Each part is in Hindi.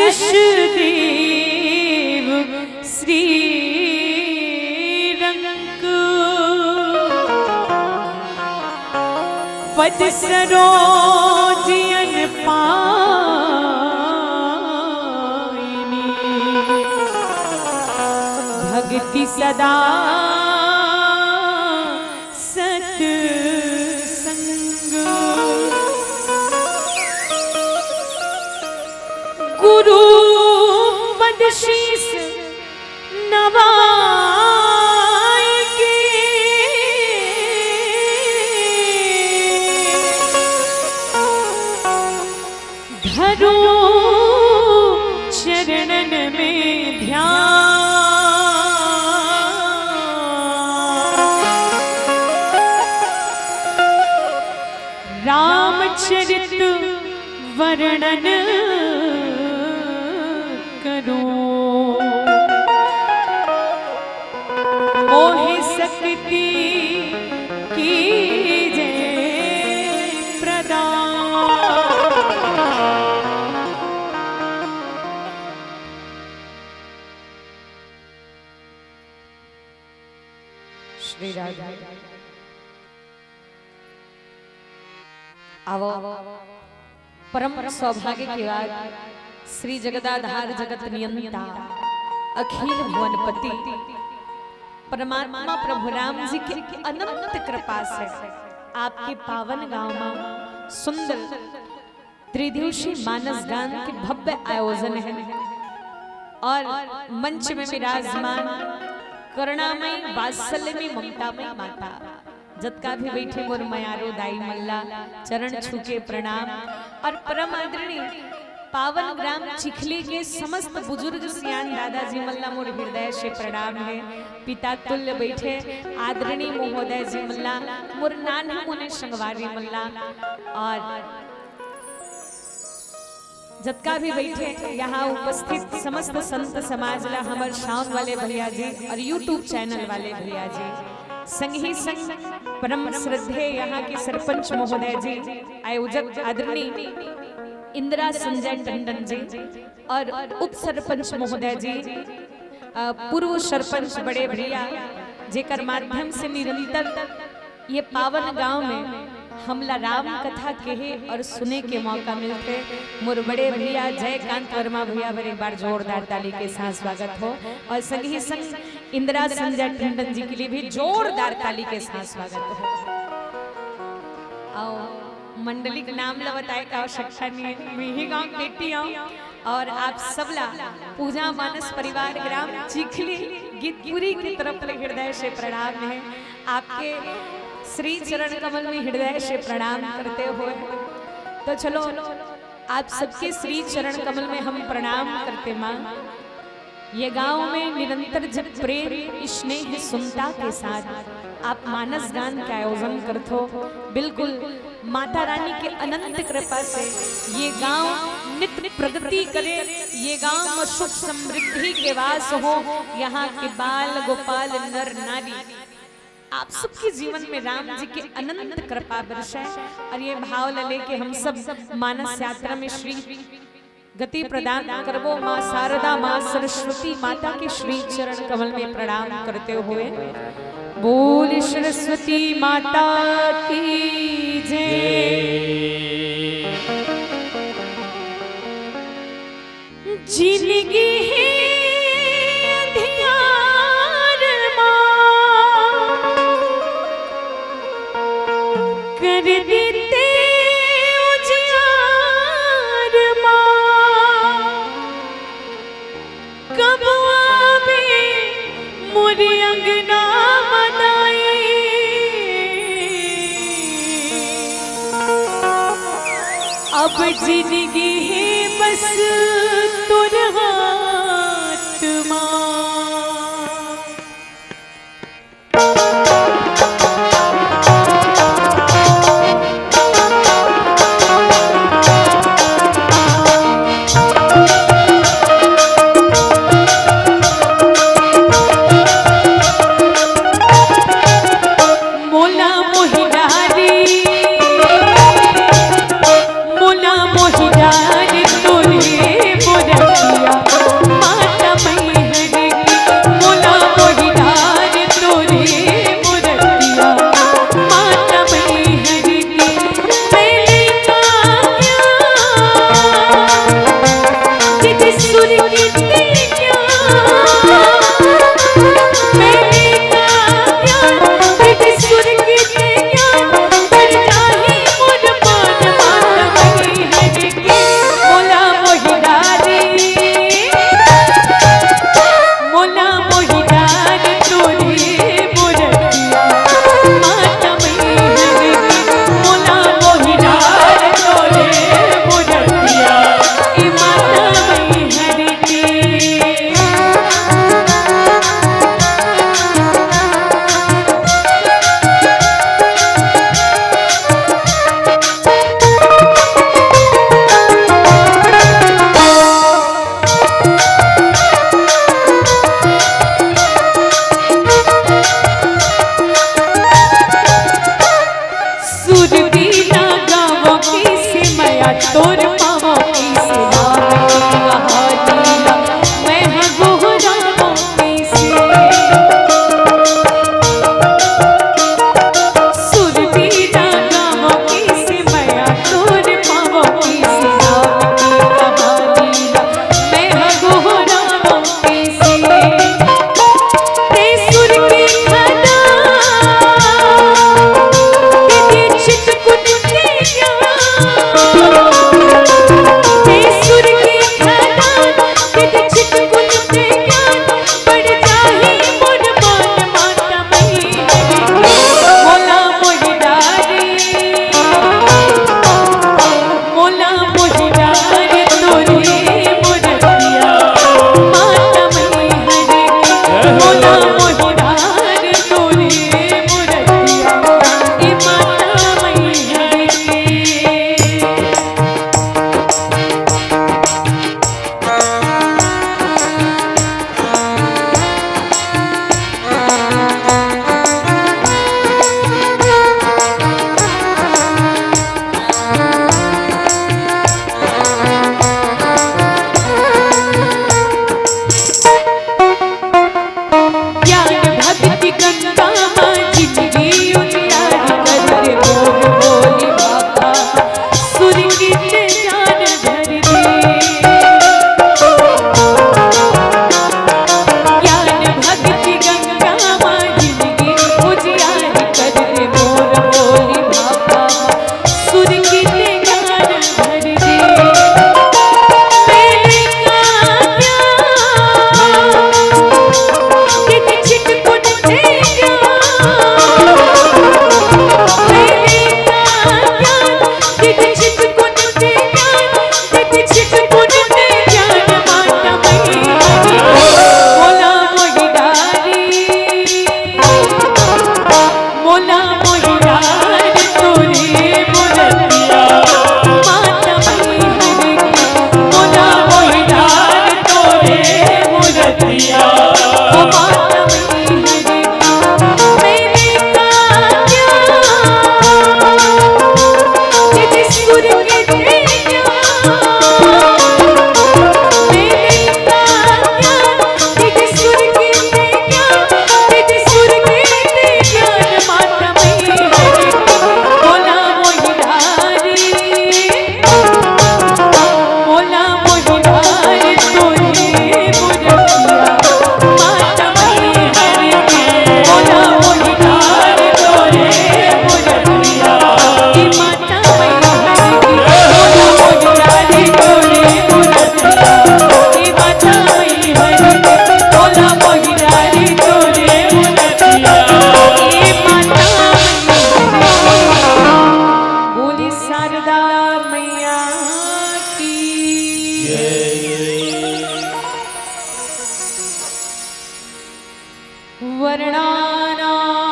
हर्षदेव श्री रंग पद सरोजियन पाइनी भक्ति सदा सत्संग गुरु पद शीस नवाए के धरो चरणन में ध्यान रामचरित वर्णन करो मोहि शक्ति की जय प्रदान। श्री राधा आवो परम सौभाग्य की बात श्री जगदाधार जगत नियंता अखिल भुवनपति परमात्मा प्रभु राम जी की अनंत कृपा से आपके पावन गांव में सुंदर त्रिदिवसीय मानस गान के भव्य आयोजन है और मंच में विराजमान करुणामय वात्सल्यमय ममतामय माता जतका भी बैठे मोर मयारो दाई मल्ला चरण छूके प्रणाम और परम आदरणीय पावन ग्राम चिखली के समस्त बुजुर्ग सियान दादाजी मल्ला मोर हृदय से प्रणाम है। पिता तुल्य बैठे आदरणीय महोदय जी मल्ला मोर नाना मुने संगवारी मल्ला और जतका भी बैठे यहाँ उपस्थित समस्त संत समाज ला हमार शाउन वाले भैया जी और यूट्यूब चैनल वाले भैया जी संगी संग परम श्रद्धेय यहाँ के सरपंच महोदय जी आयोजक आदरणीय इंदिरा संजय टंडन जी और उप सरपंच महोदय जी पूर्व सरपंच बड़े भैया जेकर माध्यम से निरंतर ये पावन गांव में हमला राम कथा कहे और सुने के मौका मिलते मोर बड़े भैया जयकांत वर्मा भैया पर एक बार जोरदार ताली के साथ स्वागत हो और संगी संग इंदिरा संजय टंडन जी के लिए भी जोरदार ताली के साथ स्वागत हो। आओ मंडली का नाम ला बताए का आवश्यकता नहीं है, मैं ही गांव बेटी हूँ और आप सबला पूजा मानस परिवार ग्राम चिखली गीतपुरी की तरफ हृदय से प्रणाम है। आपके श्री चरण कमल में हृदय से प्रणाम करते हुए तो चलो आप सबके श्री चरण कमल में हम प्रणाम करते माँ। ये गांव में निरंतर जब प्रेम स्नेह सुनता के साथ आप मानस गान का आयोजन करते हो बिल्कुल माता रानी के अनंत कृपा से ये गांव नित्य प्रगति करे, ये गांव में सुख समृद्धि के वास हो, यहाँ के बाल गोपाल नर नारी आप सबके जीवन में राम जी की अनंत कृपा बरसाए और ये भाव लेके हम सब मानस यात्रा में श्री गति प्रदान करवो माँ शारदा माँ सरस्वती माता के श्री चरण कमल में प्रणाम करते हुए बोल सरस्वती माता की जय। जिंदगी है अंधियार माँ कर देते उजियार माँ कब आवे मोरे अंगना अब जिंदगी है बस तुर हाथ माँ। मोला मोहिदार तोरे वर्णानामर्थ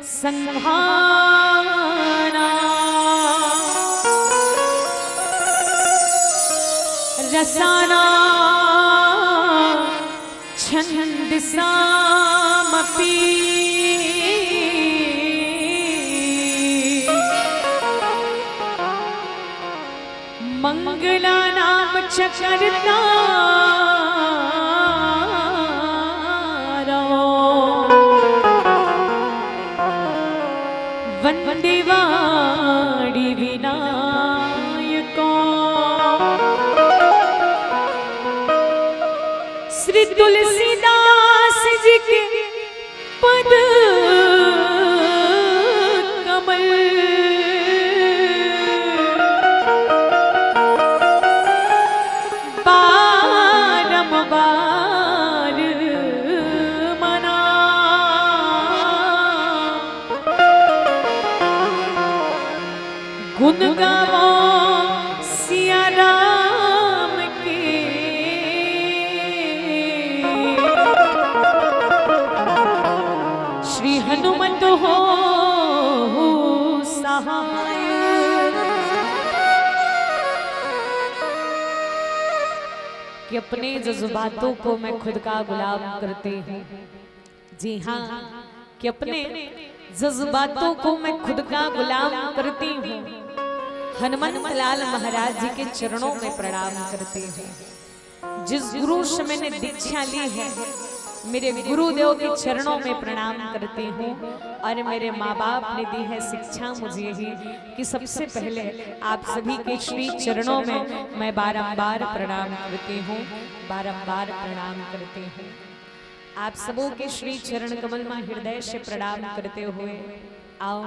संभावना रसाना छंदसामपि मंगलानाम चकर्ता वंदे वाणी विनायको श्री तुलसीदास जी के पद कमल बारंबार मना गुण गावो सिया राम के श्री हनुमत हो सहाय। कि अपने जज्बातों को मैं खुद का गुलाम करती हूँ। जी हाँ, कि अपने जज्बातों को मैं खुद का गुलाम करती हूँ। हनुमंत लाल महाराज जी के चरणों में प्रणाम करती हूँ। जिस गुरु से मैंने दीक्षा ली है, मेरे गुरुदेव के चरणों में प्रणाम करती हूँ। और मेरे माँ बाप ने दी है शिक्षा मुझे यही कि सबसे पहले आप सभी के श्री चरणों में मैं बारंबार प्रणाम करती हूँ, बारंबार प्रणाम करती हूँ। आप सबों के श्री चरण कमल में हृदय से प्रणाम करते हुए आओ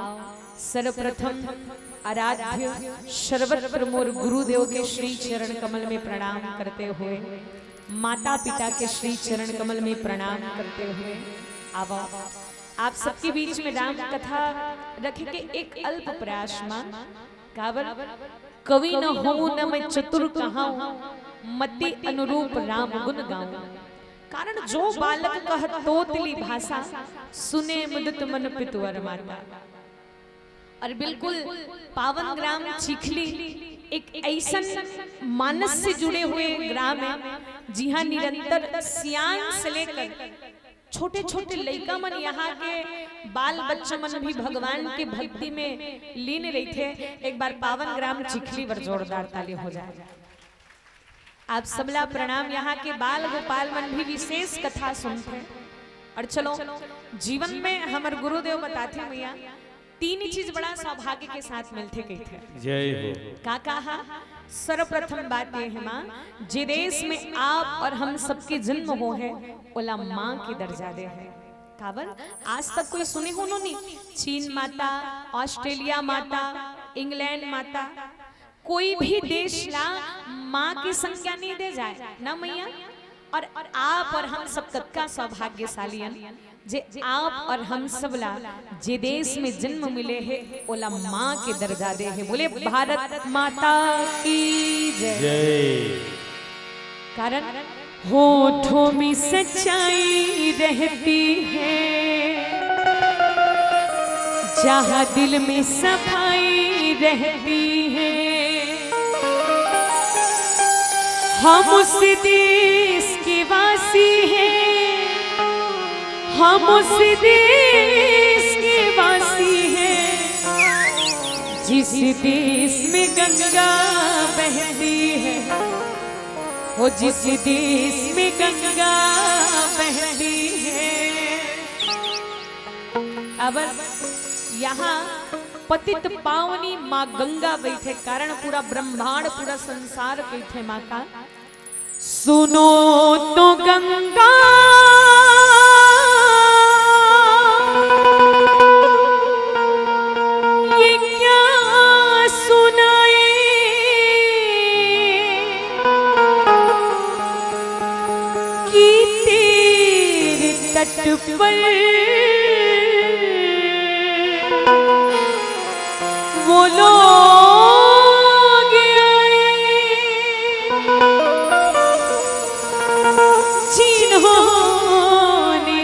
सर्वप्रथम आराध्य सर्वत्र मोर गुरुदेव के श्री चरण कमल में प्रणाम करते हुए माता पिता के श्री चरण कमल में प्रणाम करते हुए अब आप सबके बीच में राम कथा रखे के एक अल्प प्रयास में कावर कवि न हो न मैं चतुर कहाऊं मति अनुरूप राम गुण गाऊं। कारण जो बालक कह तोतली भाषा सुने मुदित मन पितुवर माता। और बिल्कुल पावन ग्राम चिखली एक ऐसा मानस से जुड़े हुए ग्राम है जी हाँ निरंतर सियान से लेकर छोटे छोटे लड़का मन यहाँ के बाल बच्चा मन भी भगवान के भक्ति में लीन रहे थे। एक बार पावन ग्राम चिखली पर जोरदार ताली हो जाए। आप सबला प्रणाम। यहाँ के बाल गोपाल मन भी विशेष कथा सुनते हैं। और चलो जीवन में हमारे गुरुदेव बताते मैया तीन चीज बड़ा सौभाग्य के साथ मिलते गई थे। जय हो। का कहा सर्वप्रथम बात ये है माँ जे देश में आप और हम सबके जन्म हो है ओला माँ के दर्जा दे है। काबर आज तक कोई सुने हो नहीं। चीन माता, ऑस्ट्रेलिया माता, इंग्लैंड माता, कोई भी देश ला माँ की संज्ञा नहीं दे जाए ना मैया। और आप और हम सब का सौभाग्यशाली जे आप और हम सब ला जे देश में जन्म मिले हैं ओला माँ के दर्जा दे है। बोले भारत माता की जय। कारण होठों में सच्चाई रहती है जहाँ दिल में सफाई रहती है। हम उस देश के वासी हैं, हम उस देश के वासी हैं जिस देश में गंगा बहती है। वो जिस देश में गंगा बहती है। अब यहाँ पतित पावनी माँ गंगा बैठे कारण पूरा ब्रह्मांड पूरा संसार बैठे माँ का। सुनो तो गंगा ये क्या सुनाए कि तेरे तट पर वो लोग जिन्होंने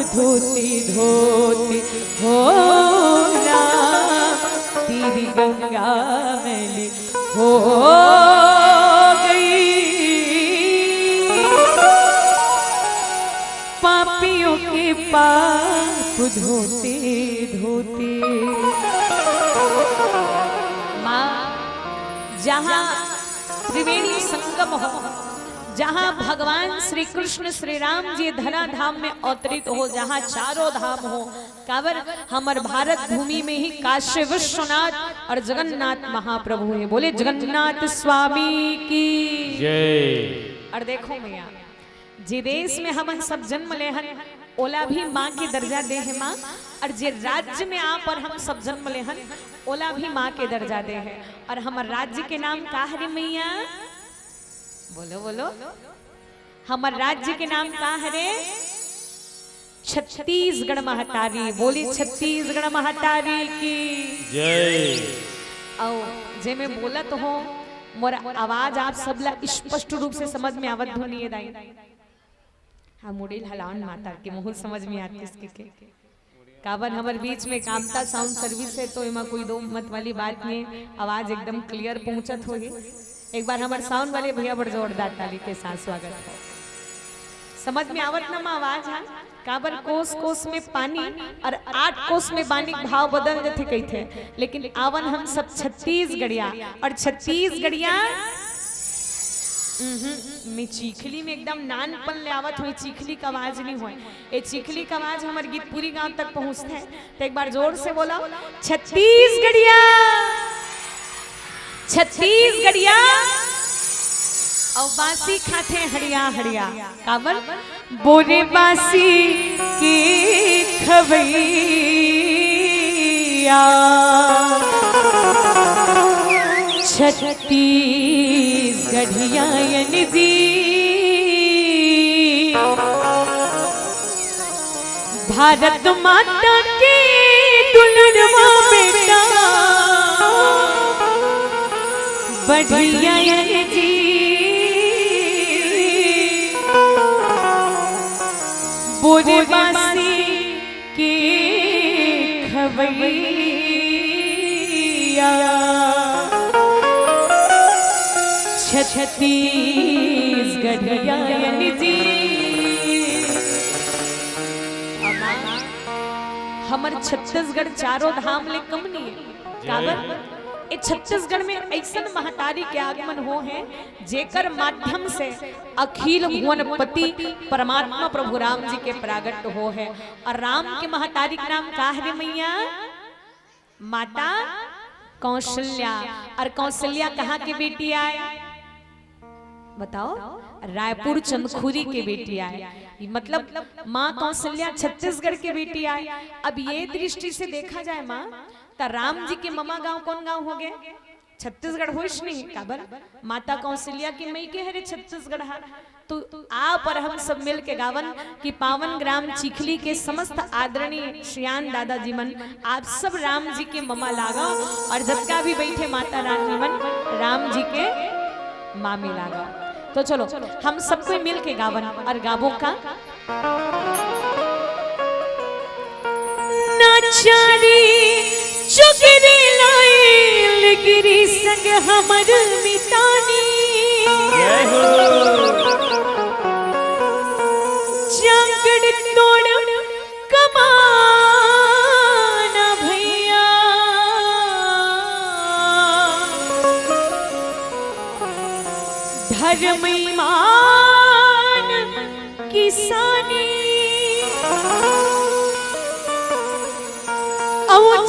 धोती धोती हो राम तेरी गंगा मैली हो गई, पापियों के पाप धोते धोते। माँ जहाँ त्रिवेणी संगम हो, जहाँ भगवान श्री कृष्ण श्री राम जी धराधाम में अवतरित हो, जहाँ चारों धाम हो, काबर हमार भारत भूमि में ही काशी विश्वनाथ और जगन्नाथ महाप्रभु है। बोले जगन्नाथ स्वामी की जय। और देखो मैया जे देश में हम सब जन्म ले हन ओला भी माँ के दर्जा दे है माँ, और जे राज्य में आप और हम सब जन्म ले हन ओला भी माँ के दर्जा दे है। और हमार राज्य के नाम का है मैया? बोलो बोलो, हमार राज्य के नाम का है रे? छत्तीसगढ़ महतारी। बोली छत्तीसगढ़ महतारी की जय। आओ जे मैं बोला तो हो मोर आवाज आप सबला स्पष्ट रूप से समझ में आवत धुनी है दाई। हाँ मुड़ील हलावन माता के मुँह समझ में आती इसके के काबर हमारे बीच में कामता साउंड सर्विस है तो इमा कोई दो मत वाली बात नहीं, आवाज एकदम क्लियर पहुंचत होगी। एक बार हमारे साउंड वाले भैया बड़ जोरदार ताली के साथ स्वागत है। समझ में आवत ना माँ आवाज? हाँ काबर कोस कोस में पानी और 8 कोस में बानी भाव बदल जाते कही थे, लेकिन आवन हम सब छत्तीसगढ़िया और छत्तीसगढ़िया मैं चीखली में एकदम नानपन ले आवत हुई, चीखली का आवाज नहीं हुई। ये चीखली का आवाज हमारे गीतपुरी गांव तक पहुंचते हैं तो एक बार जोर से बोला छत्तीसगढ़िया छत्तीसगढ़िया। और बासी खाते हड़िया हड़िया काबर बोरे बासी की खबैया छत्तीसगढ़िया जी भारत माता के दुल्हनवा बेटा बढ़िया जी बोरे बासी के खबैया छत्तीसगढ़िया जी। हमार छत्तीसगढ़ चारों धाम ले कम नहीं है काबर ए छत्तीसगढ़ में ऐसा महतारी के आगमन हो है जेकर माध्यम से अखिल भुवनपति परमात्मा प्रभु राम जी के प्रागट हो है। और राम के महतारी का नाम का है मैया? माता कौशल्या। और कौशल्या कहाँ की बेटी आए बताओ? रायपुर चंदखुरी के बेटी आए, मतलब माँ कौशल्या छत्तीसगढ़ के बेटी आए। अब ये दृष्टि से देखा जाए माँ तो राम जी के ममा गांव कौन गांव हो गए? छत्तीसगढ़ होश नहीं काबर माता कौशल्या की मई के हरे छत्तीसगढ़। तो आप और हम सब मिल के गावन कि पावन ग्राम चिखली के समस्त आदरणीय श्रियान दादाजी मन आप सब राम जी के ममा लागा और जबका भी बैठे माता रानी मन राम जी के मामी लागा। तो चलो हम सबको मिल के गावन और गावों का नाचारी चुगरे लाइल गिरी संग हमर मितानी चांगड़ तोड़ कमाना भैया धर्म ईमान किसानी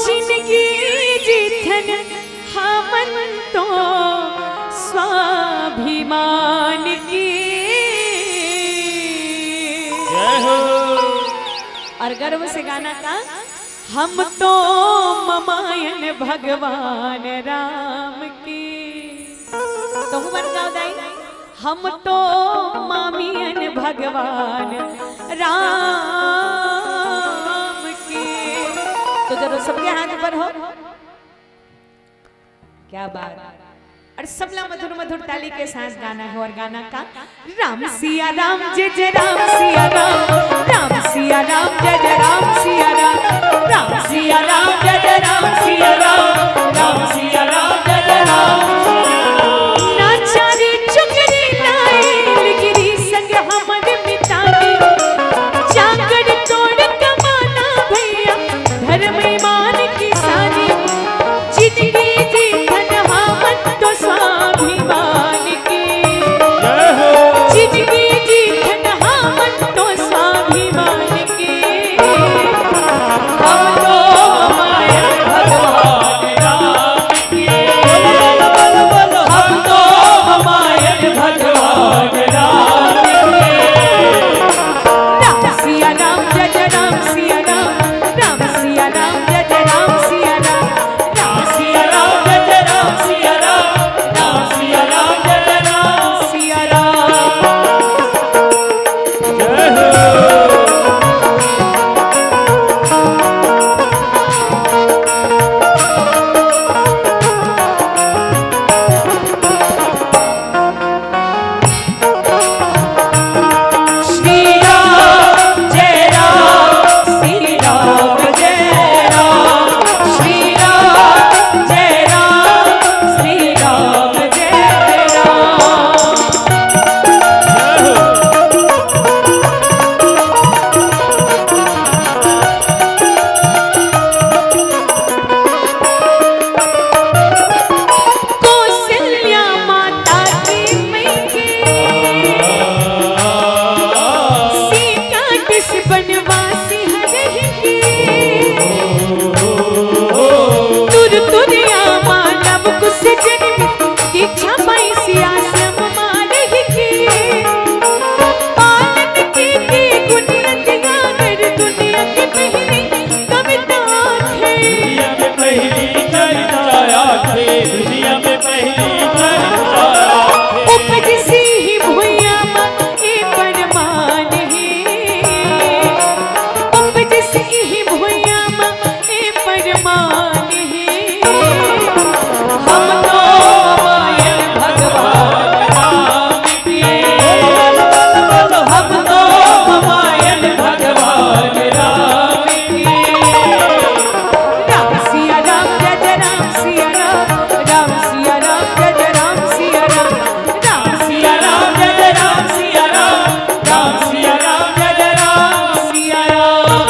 जिंदगी जीथन हमन तो स्वाभिमान की और गर्व से गाना का हम तो ममायन भगवान राम की। तो हूँ बन गाओ दाई हम तो मामियन भगवान राम की। तो जरूर सबके हाथ पर हो क्या बात। और सबला मधुर मधुर ताली के साथ गाना है और गाना का राम सिया राम जय जय राम सिया राम राम सिया राम जय जय राम सिया राम राम सिया राम जय जय राम सिया राम राम सिया राम जय जय राम नाचारी चुगरी लाए गिरी संग हमर मितानी चांगड़ तोड़ कमाना भैया धर्म ईमान की सानी जिंदगी जी धन हमन तो स्वाभिमान की जिंदगी जी धन हमन तो स्वाभिमान की हम तो माया भगवान राम की हम तो माया भगवान राम की राम सिया राम जय जय राम सिया राम राम सिया राम जय जय राम सिया राम राम सिया राम जय जय राम सिया राम राम सिया राम जय जय राम सिया राम श्री राम जय राम श्री राम जय राम श्री राम जय राम श्री राम जय राम कौशल्या माता की मैके सीता किस बनवासी हरही तुर तुरिया मानव कुछ जन्म दीक्षा पाई सिया श्रम मारही पालन की गुनियत गागर दुनिया की पहली कविता है दुनिया में पहली चरिताया थे दुनिया में पहली चरिताया थे उपज सी ही भुइया ए परमान है उपज सी ही भुइया ए परमान है हम तो माया भगवान राम की हम तो माया भगवान राम की राम सिया राम जय जय राम सिया राम राम सिया राम जय जय राम सिया राम राम सिया राम जय जय राम सिया राम राम सिया राम जय जय राम सिया राम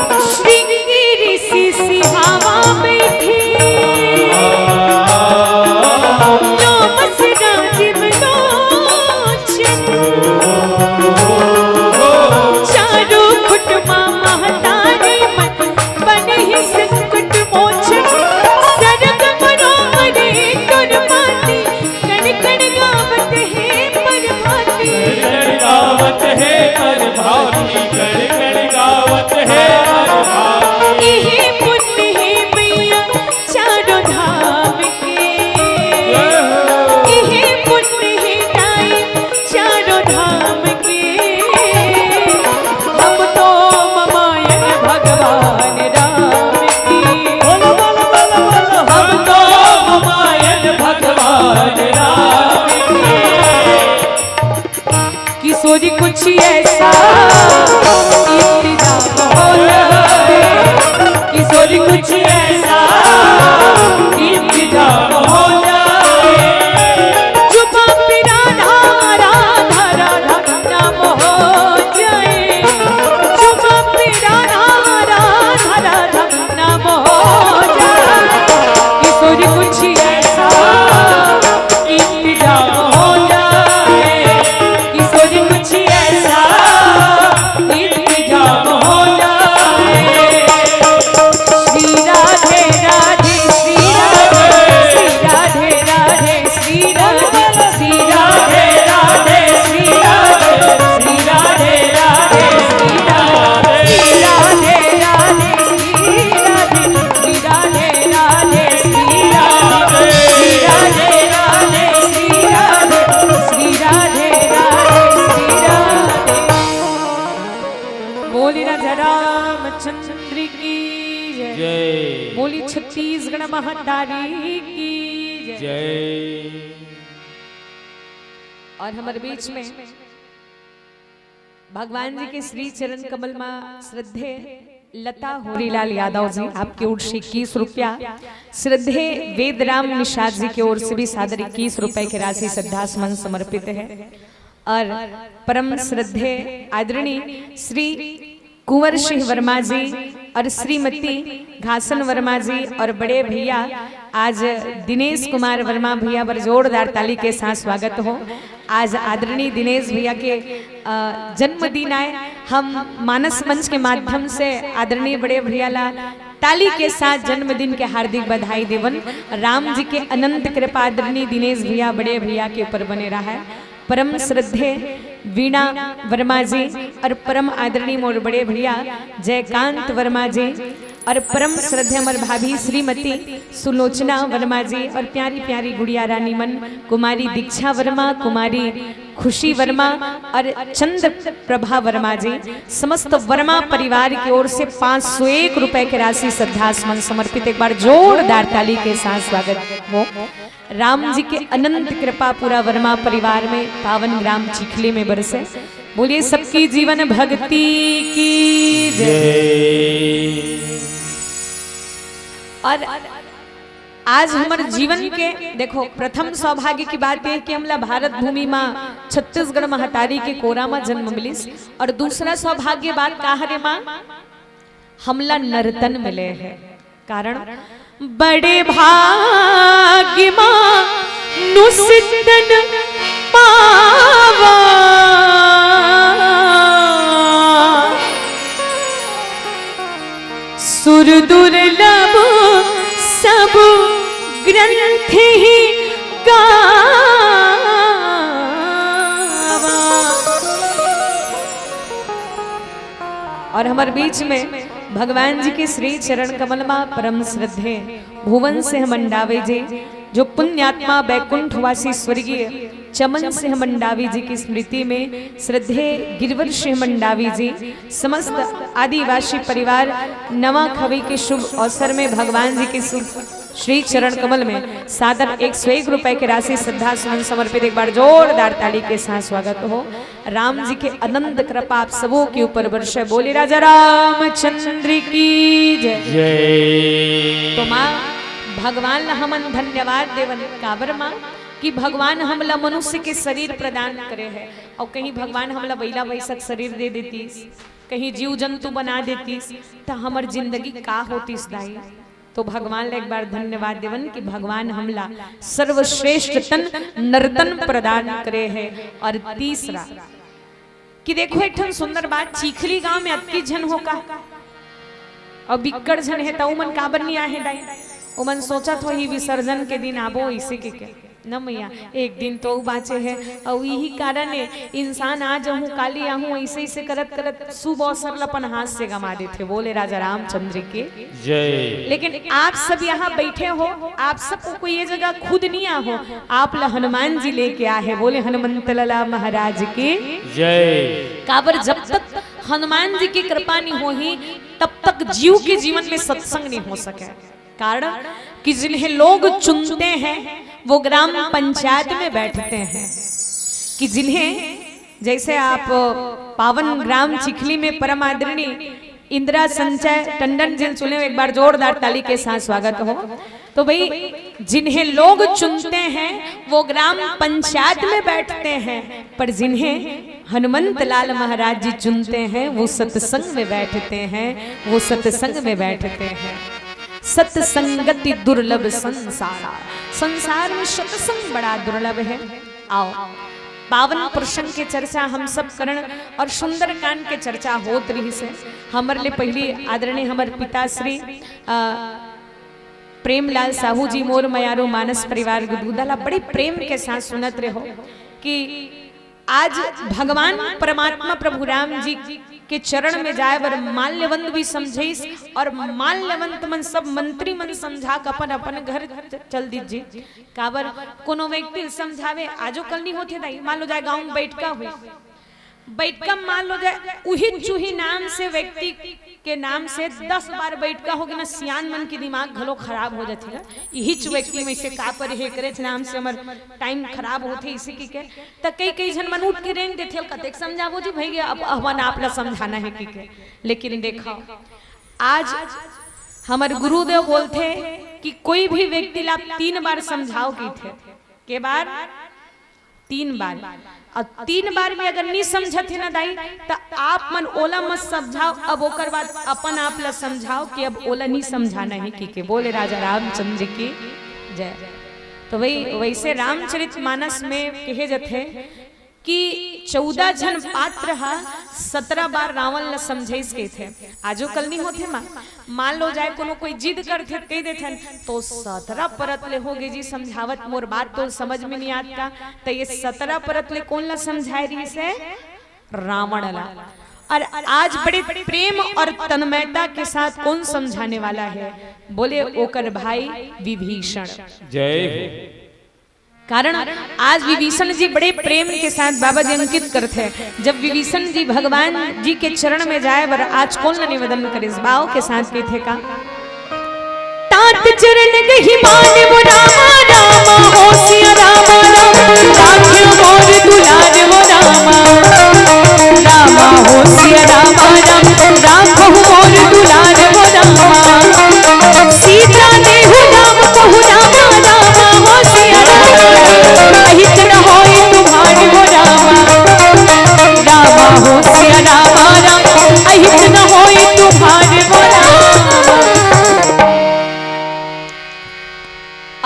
श्रृंगेरी सी हवा बैठी लोमस राजीव लोचन चारों खुटमा महतारी मन बने ही संकट मोचन सरग मनोहरे करमाती कण कण गावत है परमाती गावत है कर भावी कड़ कड़ गावत है कर भावी इहे पुण्य है मैया चारों धाम के इहे पुण्य है दाई चारों धाम के हम तो मायन भगवान राम की बोलो बोलो बोलो बोलो हम तो मायन भगवान राम की किशोरी कुछ ऐसा इंतजाम हो जाए किशोरी कुछ ऐसा इंतजाम हो जाए जुबा पे राधा राधा राधा नाम हो जाए जुबा पे राधा राधा राधा नाम हो जाए किशोरी कुछ ऐसा इंतजाम हो जाए किशोरी कुछ ऐसा जय बोली छत्तीसगढ़ महतारी की जय। और हमारे बीच में भगवान जी के श्री चरण कमल में श्रद्धे लता होरीलाल यादव जी आपकी ओर से 21 रुपया, श्रद्धे वेदराम निषाद जी की ओर से भी सादर 21 रुपए की राशि श्रद्धासुमन समर्पित है। और परम श्रद्धे आदरणीय श्री कुंवर सिंह वर्मा जी और श्रीमती घासन वर्मा जी और बड़े भैया आज दिनेश कुमार वर्मा भैया पर जोरदार ताली के साथ स्वागत हो। आज आदरणीय दिनेश भैया के जन्मदिन आए, हम मानस मंच के माध्यम से आदरणीय बड़े भैया ला ताली के साथ जन्मदिन के हार्दिक बधाई देवन। राम जी के अनंत कृपा आदरणीय दिनेश भैया बड़े भैया के ऊपर बने रहा है। परम श्रद्धे वीणा वर्मा जी और परम आदरणीय मोर बड़े भैया जयकांत वर्मा जी और परम श्रद्धे अमर भाभी श्रीमती सुलोचना वर्मा जी और प्यारी प्यारी गुड़िया रानी मन कुमारी दीक्षा वर्मा, कुमारी खुशी वर्मा और चंद्र प्रभा वर्मा जी, समस्त वर्मा परिवार की ओर से 501 रुपए की राशि श्रद्धासुमन समर्पित। एक बार जोरदार ताली के साथ स्वागत हो। राम जी के अनंत कृपा पूरा वर्मा परिवार में पावन ग्राम चिखली में बरसे। बोलिए सबकी जीवन भक्ति की जय। और आज हमारे जीवन के देखो प्रथम सौभाग्य की बात है कि हमला भारत भूमि में छत्तीसगढ़ महतारी के कोरा में जन्म मिलिस। और दूसरा सौभाग्य बात कहा रे माँ, हमला नर्तन मिले है। कारण बड़े भाग्य मां नुसितन पावा, सुर दुर्लभ सब ग्रंथ ही गावा। और हमारे बीच में भगवान जी के श्री चरण कमल में परम श्रद्धे भुवन सिंह मंडावी जी जो पुण्यात्मा बैकुंठवासी स्वर्गीय चमन सिंह मंडावी जी की स्मृति में श्रद्धे गिरवर सिंह मंडावी जी, समस्त आदिवासी परिवार नवा खवी के शुभ अवसर में भगवान जी के श्री चरण कमल में सादर 101 रुपए की राशि श्रद्धा सुमन समर्पित। एक बार जोरदार ताली के साथ स्वागत हो। राम जी के अनंत कृपा आप सबों के ऊपर वर्षे। बोले राजा रामचंद्र की जय। तो माँ भगवान हमन धन्यवाद देवन काबर माँ कि भगवान हमला मनुष्य के शरीर प्रदान करे है और कहीं भगवान हमला बैला वैसक शरीर दे देती, कहीं जीव जंतु बना देती तो हमार जिंदगी का होती दाई। तो भगवान ले एक बार धन्यवाद देवन कि भगवान हमला सर्वश्रेष्ठ तन नर्तन प्रदान करे है। और तीसरा कि देखो एक सुंदर बात, चिखली गांव में अति जन होका और बिक्कड़ जन है तो उमन काबर नहीं आहे दाई। उमन सोचा तो ही विसर्जन के दिन आबो इसे के न मैया एक दिन तो बाचे है और यही कारण है इंसान आज हूँ काली आहूँ ऐसे ऐसे करत करत शुभ अवसर लपन हाथ से गमा देते। बोले राजा रामचंद्र के जय। लेकिन आप सब यहाँ बैठे हो, आप सबको कोई ये जगह खुद नहीं आहो, आप ला हनुमान जी लेके आए। बोले हनुमंत लाला महाराज की जय। काबर जब तक हनुमान जी की कृपा नहीं हो ही तब तक जीव के जीवन में सत्संग नहीं हो सके। कारण कि जिन्हें लोग चुनते हैं वो ग्राम पंचायत में बैठते हैं, कि जिन्हें जैसे आप पावन ग्राम चिखली में परम आदरणीय इंदिरा संचय टंडन जी चुने। एक बार जोरदार ताली के साथ स्वागत हो। तो भाई जिन्हें लोग चुनते हैं वो ग्राम पंचायत में बैठते हैं, पर जिन्हें हनुमंत लाल महाराज जी चुनते हैं वो सत्संग में बैठते हैं, वो सत्संग में बैठते हैं। सत्संगति दुर्लभ संसार में सत्संग बड़ा दुर्लभ है। आओ पावन प्रसंग के चर्चा हम सब करण और सुंदर कांड के चर्चा होत रही से हमारे लिए पहली आदरणीय हमारे पिताश्री प्रेमलाल साहू जी मोर मयारो मानस परिवार गुदगुदाला बड़े प्रेम के साथ सुनत रहे हो कि आज भगवान परमात्मा प्रभु राम जी के चरण में जाए बर माल्यवंत भी समझेस और माल्यवंत मन सब मंत्री मन समझा अपन अपन घर चल दीजिए। काबर कोनो व्यक्ति समझावे आजो कल नहीं होते दाई, मान लो जाए गांव में बैठ का हुई बैठका मान लो जाए उही चूही नाम से व्यक्ति के नाम से 10 बार बैठका होगे ना सियान मन के दिमाग घलो खराब हो जाते है। यही व्यक्ति में से का पर हे करे नाम से हमर टाइम खराब होते इसी की के त कई जन मन उठ के रेंग देथे कतेक समझाबो जी भैया अब अपन आपला समझाना है की के। लेकिन देखो आज हमारे गुरुदेव बोलते कि कोई भी व्यक्ति ला 3 बार समझाओ की थे के बार 3 बार और 3 बार में अगर नहीं समझते ना दाई तो आप मन ओला मत समझाओ अब ओकर बाद अपन आप ला समझाओ कि अब ओला नहीं समझाना है की बोले राजा रामचंद्र की जय। तो वही वैसे रामचरितमानस में कहे जाते कि 14 जन पात्र हा 17 बार रावण ला समझाइस के थे। आजो कल नहीं होते मान लो जाए कोनो कोई जिद करते कह देते तो 17 परत ले होगे जी समझावत मोर बात तो समझ में नहीं आता। तो ये 17 परत ले कौन ला समझाए रही से रावण ला। और आज बड़े प्रेम और तन्मयता के साथ कौन समझाने वाला है बोले ओकर भाई विभीषण जय हो। कारण आज विभीषण जी बड़े प्रेम के साथ बाबा जी अंकित करते हैं। जब विभीषण जी भगवान जी के चरण में जाए बर आज कौन न निवेदन करे इस भाव के साथ के थे का तात चरण गही मान वो रामा रामा हो सिया रामा राखे मोर दुलार वो रामा रामा हो सिया रामा राखो मोर दुलार वो रामा सीता देहु राम कहु रामा रामा हो सिया अहित न होए तुम्हारे वो रामा रामा हो सिया रामा अहित न होए तुम्हारे वो रामा।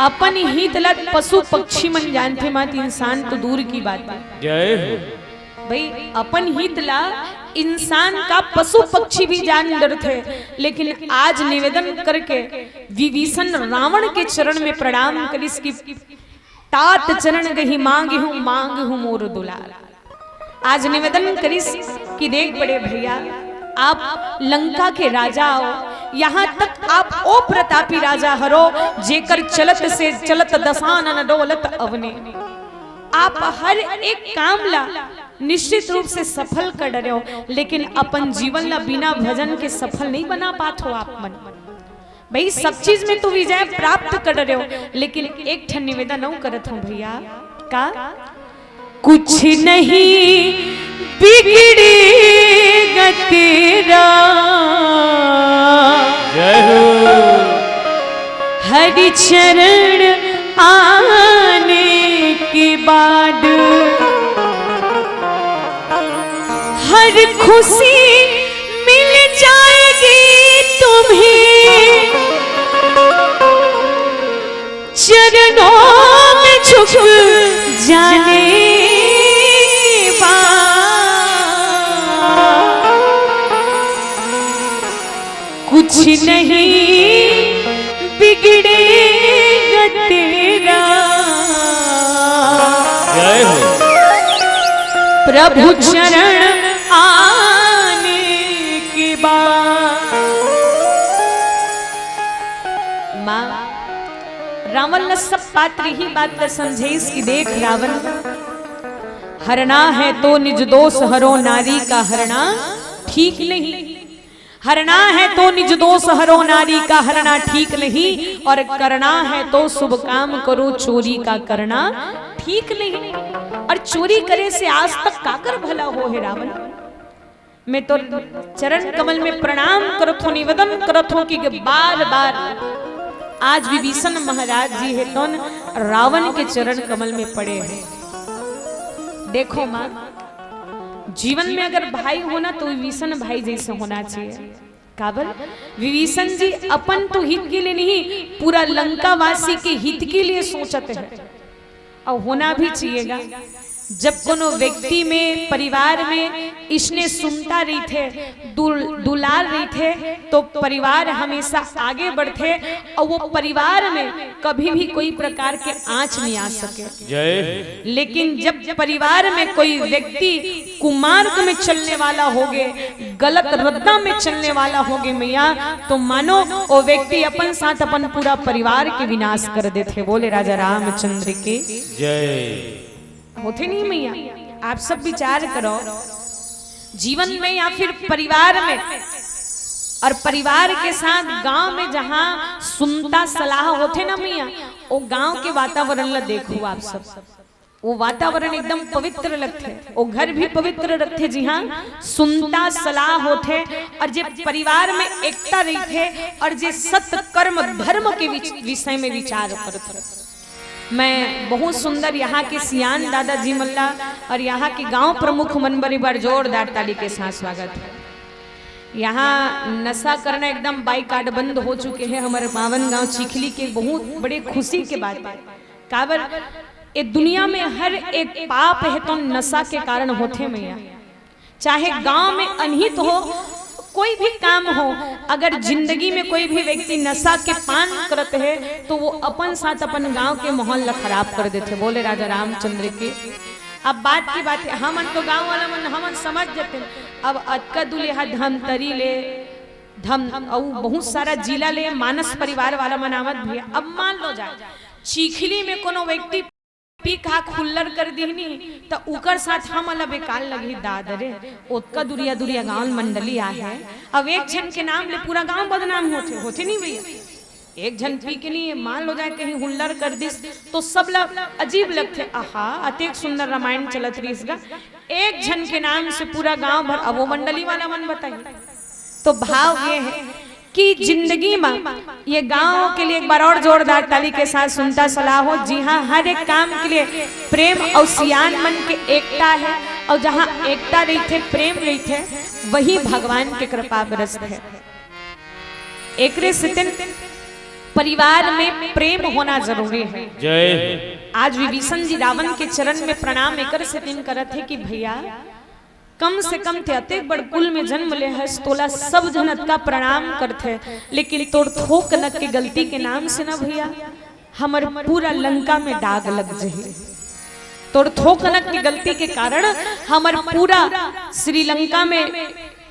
अपन हित लग पशु पक्षी मन जानते मत इंसान तो दूर की बात है। जय हो भाई अपन हित ला इंसान का पशु पक्षी भी जान डरते। लेकिन आज निवेदन करके विभीषण रावण के चरण में प्रणाम करिस की तात चरण गही मांग हूँ मोर दुलार। आज निवेदन करिस कि देख बड़े भैया आप लंका के राजा हो यहाँ तक आप ओ प्रतापी राजा हरो जेकर चलत से चलत दसानन डोलत अवने। आप हर एक काम ला निश्चित रूप से सफल कर रहे हो लेकिन अपन जीवन ला बिना भजन के सफल नहीं बना पात हो आप मन। भाई सब चीज में तो विजय प्राप्त कर रहे हो लेकिन एक ठन निवेदन नहीं करत हूँ भैया का कुछ नहीं बिगड़ेगा तेरा जय हो हरि चरण आने के बाद हर खुशी मिल जाएगी तुम्हें चरणों में झुक जाने कुछ नहीं बिगड़ेगा तेरा जय हो प्रभु चरण आने के बाद। माँ रावण ने सब पात्र ही बात कर समझे इसकी देख रावण हरना है तो निज दोष हरो नारी का हरना ठीक नहीं। हरना है तो निज दोष हरो नारी का हरना ठीक नहीं और करना है तो शुभ काम करो चोरी का करना ठीक नहीं। और चोरी करे से आज तक काकर भला हो है रावण। मैं तो चरण कमल में प्रणाम करत हूँ निवेदन करत हूँ कि बार बार आज विभीषण महाराज जी है तो रावण के चरण कमल में पड़े हैं। देखो माँ जीवन में अगर भाई होना तो विभीषण भाई जैसे होना चाहिए। काबर विभीषण जी अपन तो हित के लिए नहीं पूरा लंका वासी के हित के लिए सोचते हैं और होना भी चाहिएगा। जब कोनो व्यक्ति में परिवार में इसने सुनता रही थे दुलार रही थे तो परिवार हमेशा आगे बढ़ते और वो परिवार में कभी भी कोई प्रकार के आंच नहीं आ सके। जय लेकिन जब परिवार में कोई व्यक्ति कुमार्ग में चलने वाला होगे गलत रद्दा में चलने वाला होगे मैया तो मानो वो व्यक्ति अपन साथ अपन पूरा परिवार के विनाश कर देते। बोले राजा रामचंद्र के जय। होते नहीं मैया। आप सब विचार करो जीवन में या फिर परिवार में, और परिवार के साथ गांव में जहां सुनता सलाह होते ना मियाँ, वो गांव के वातावरण ला देखो आप सब, वो वातावरण एकदम पवित्र लगते, वो घर भी पवित्र रखते जी हाँ, सुनता सलाह होते, और जे परिवार में एकता रहते, और जे सत्य कर्म धर्म के विषय में विचार करते। मैं बहुत सुंदर यहाँ के सियान दादाजी मल्ला और यहाँ के गांव प्रमुख मन बड़ी बार जोरदार ताली के साथ स्वागत है। यहाँ नशा करना एकदम बाइकाट बंद हो चुके हैं हमारे पावन गांव चिखली के, बहुत बड़े खुशी के बात है। काबर ये दुनिया में हर एक पाप है तो नशा के कारण होते मैया, चाहे गांव में अनहित हो, कोई भी काम हो, अगर जिंदगी में कोई भी व्यक्ति नशा के पान करते है तो वो अपन साथ अपन गांव के माहौल ला खराब कर देते। बोले राजा रामचंद्र के। अब बात की बात है, हम तो गांव वाला मन हम समझ जाते। अब अतका दुल्हा धमतरी ले धम और बहुत सारा जिला ले मानस परिवार वाला मनावत भी। अब मान लो जाए चिखली में कोनो व्यक्ति पी खा खुल्लर कर दीनी तो उकर साथ हम अलग बेकार लगी दादरे, ओतका दुरिया दुरिया गांव मंडली आ है। अब एक जन के नाम ले पूरा गांव बदनाम होते नहीं भैया। एक जन पी के लिए मान लो जाए कहीं हुल्लर कर दिस तो सब लोग अजीब लगते। आहा अतेक सुंदर रामायण चलत रही इसका, एक जन के नाम से पूरा गांव भर। अब वो मंडली वाला मन बताइए। तो भाव ये है कि जिंदगी में ये गांव के लिए एक बार और जोरदार ताली के साथ सुनता सलाह हो। जी हाँ, हर एक काम के लिए प्रेम और सियान मन के एकता है, और जहाँ एकता रही थे प्रेम रही थे वही भगवान के कृपा बरस है। एक परिवार में प्रेम होना जरूरी है। जय आज विभीषण जी रावण के चरण में प्रणाम एकर से दिन करत है कि भैया कम से कम थे अतेक बड़ कुल में जन्म ले है, तोला सब जनत का प्रणाम करते, लेकिन तोड़ थोक नक के गलती के नाम से ना भैया हमारे पूरा लंका में दाग लग जाए। तोड़ थोक नक की गलती के कारण हमारे पूरा श्रीलंका में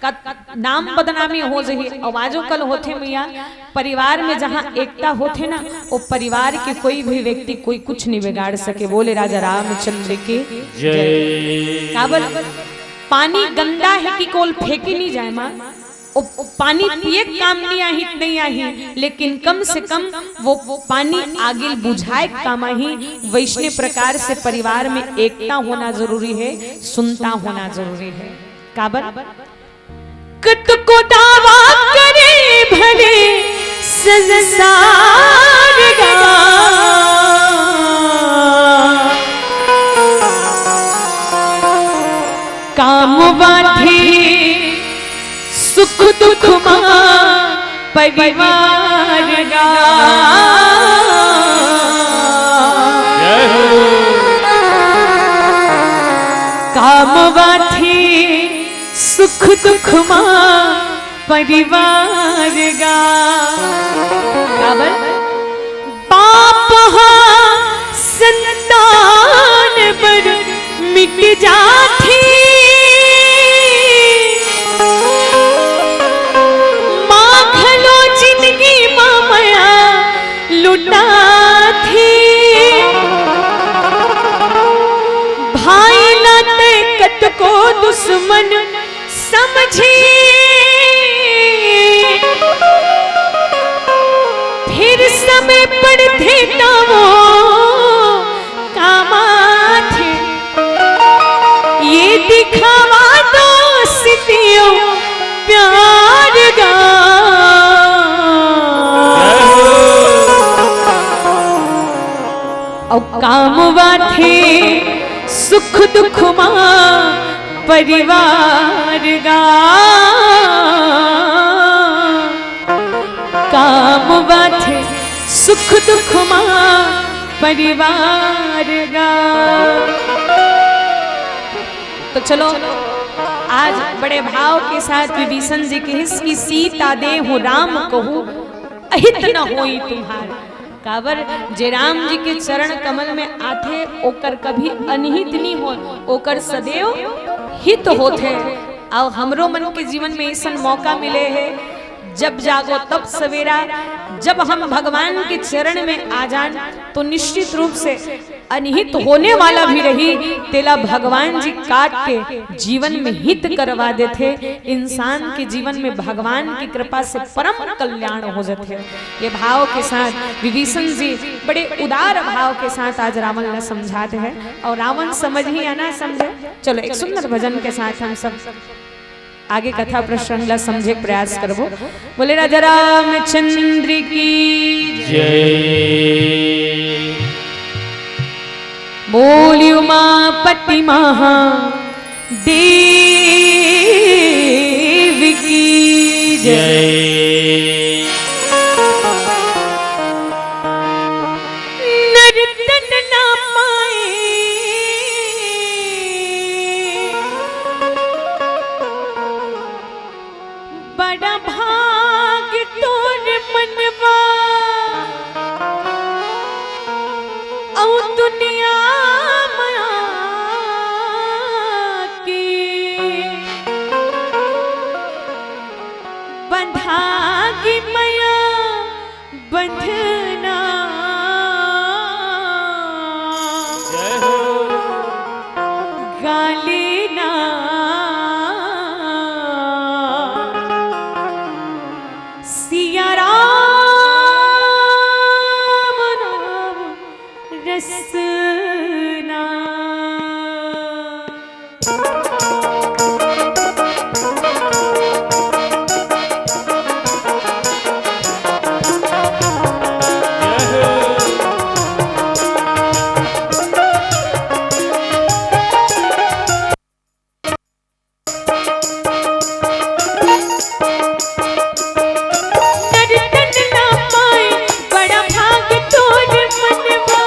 का नाम बदनामी हो जाए। आवाजों कल होते मैया परिवार में जहाँ एकता होते ना, वो परिवार के कोई भी व्यक्ति कोई कुछ नहीं बिगाड़ सके। बोले राजा रामचंद्र के जय। काबर पानी गंदा है कि कोल फेंकी नहीं जाए माँ, पानी पिए काम नहीं आही नहीं आही, लेकिन कम से कम वो पानी आगे बुझाए काम आही। वैष्णव प्रकार से परिवार में एकता होना जरूरी है, सुनता होना जरूरी है। काबर कत को दावा करे भले संसार का, काम बाठी सुख दुख मां परिवार गा। काम बाठी सुख दुख मां परिवार गा। पाप संतान पर मिट जाती, माखलो जिंदगी माया लुटा थी। भाई लाते कत को दुश्मन समझी, फिर समय पड़ते तो वो कामा थे। ये दिखावा दोस्तियों प्यार गा। और काम बाथे सुख दुख मां परिवार गा। काम बाथे सुख दुख मां परिवार गा। तो चलो आज बड़े भाव के साथ विभीषण जी के हिस्सी सीता दे हो राम कहू अहित न होई तुम्हार। काबर जे राम जी के चरण कमल में आथे ओकर कभी अनहित नहीं हो, ओकर सदैव हित होते। और हमरो मन के जीवन में ऐसा मौका मिले है जब जागो तब सवेरा। जब हम भगवान के चरण में आ जान तो निश्चित रूप से अनिहित होने वाला भी रही तेला भगवान जी काट के जीवन में हित करवा देते। इंसान के जीवन में भगवान की कृपा से परम कल्याण हो जाते। ये भाव के साथ विभीषण जी बड़े उदार भाव के साथ आज रावण ने समझाते हैं और रावण समझ ही या ना समझे। चलो एक सुंदर भजन के साथ हम सब आगे कथा प्रसंग ला समझे प्रयास करबो। बोले राजा रामचंद्र की जय। बोली उमापति महादेव की जय। नर्तन ना पाए बड़ा भाग तोर मनवा औ दुनिया माया की बंधागी माया बंधना गाली ना सिया राम नाम रसना। नर्तन ना पाए बड़ा भाग तोर मनवा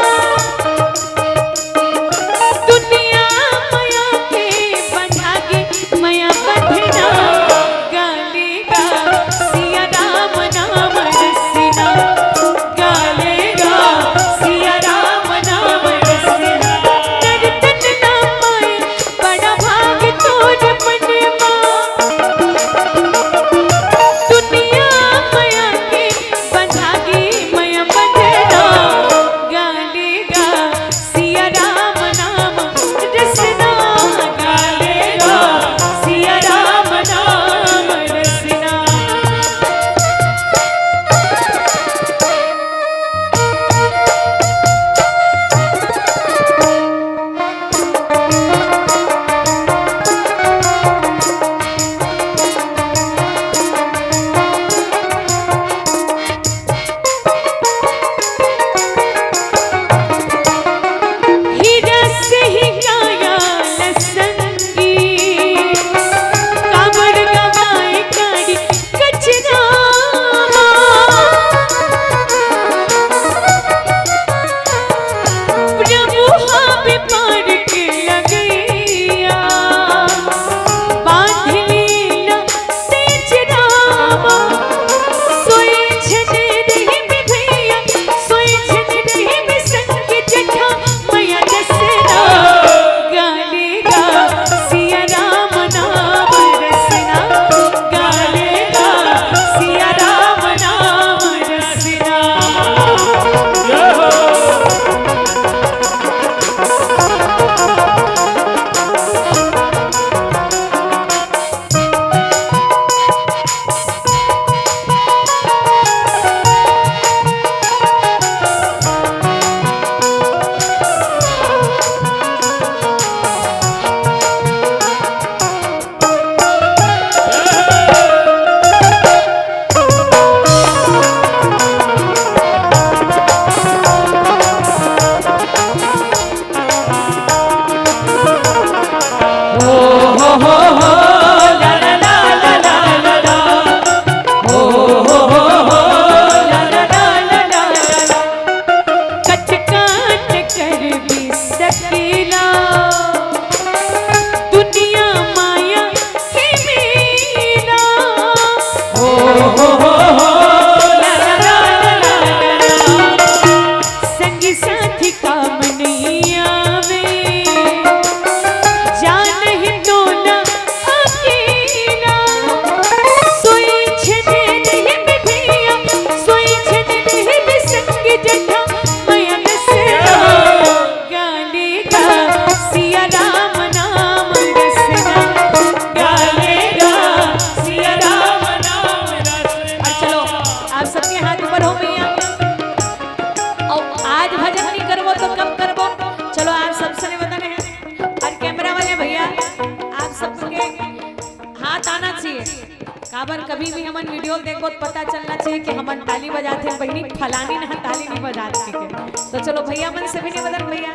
काबर कभी भी हमन वीडियो देखो तो पता चलना चाहिए कि हमन ताली बजाते हैं बहनी फलानी ना ताली नहीं बजाती के। तो चलो भैया मन से भी नहीं बदल भैया,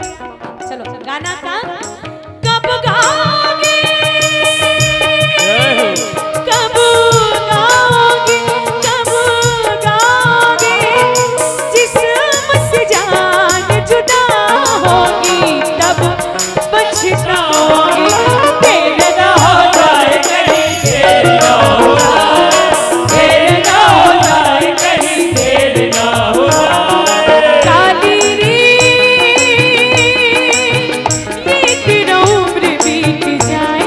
चलो गाना का कब गाओगे कब गाओगे कब गाओगे जिस्म से जान जुदा होगी तब पछताओगे। तेरे ना हो जाए कहीं देर ना हो जाए, देर ना हो जाए, कहीं देर ना हो जाए। काली रे बीत न उम्र बीत जाए।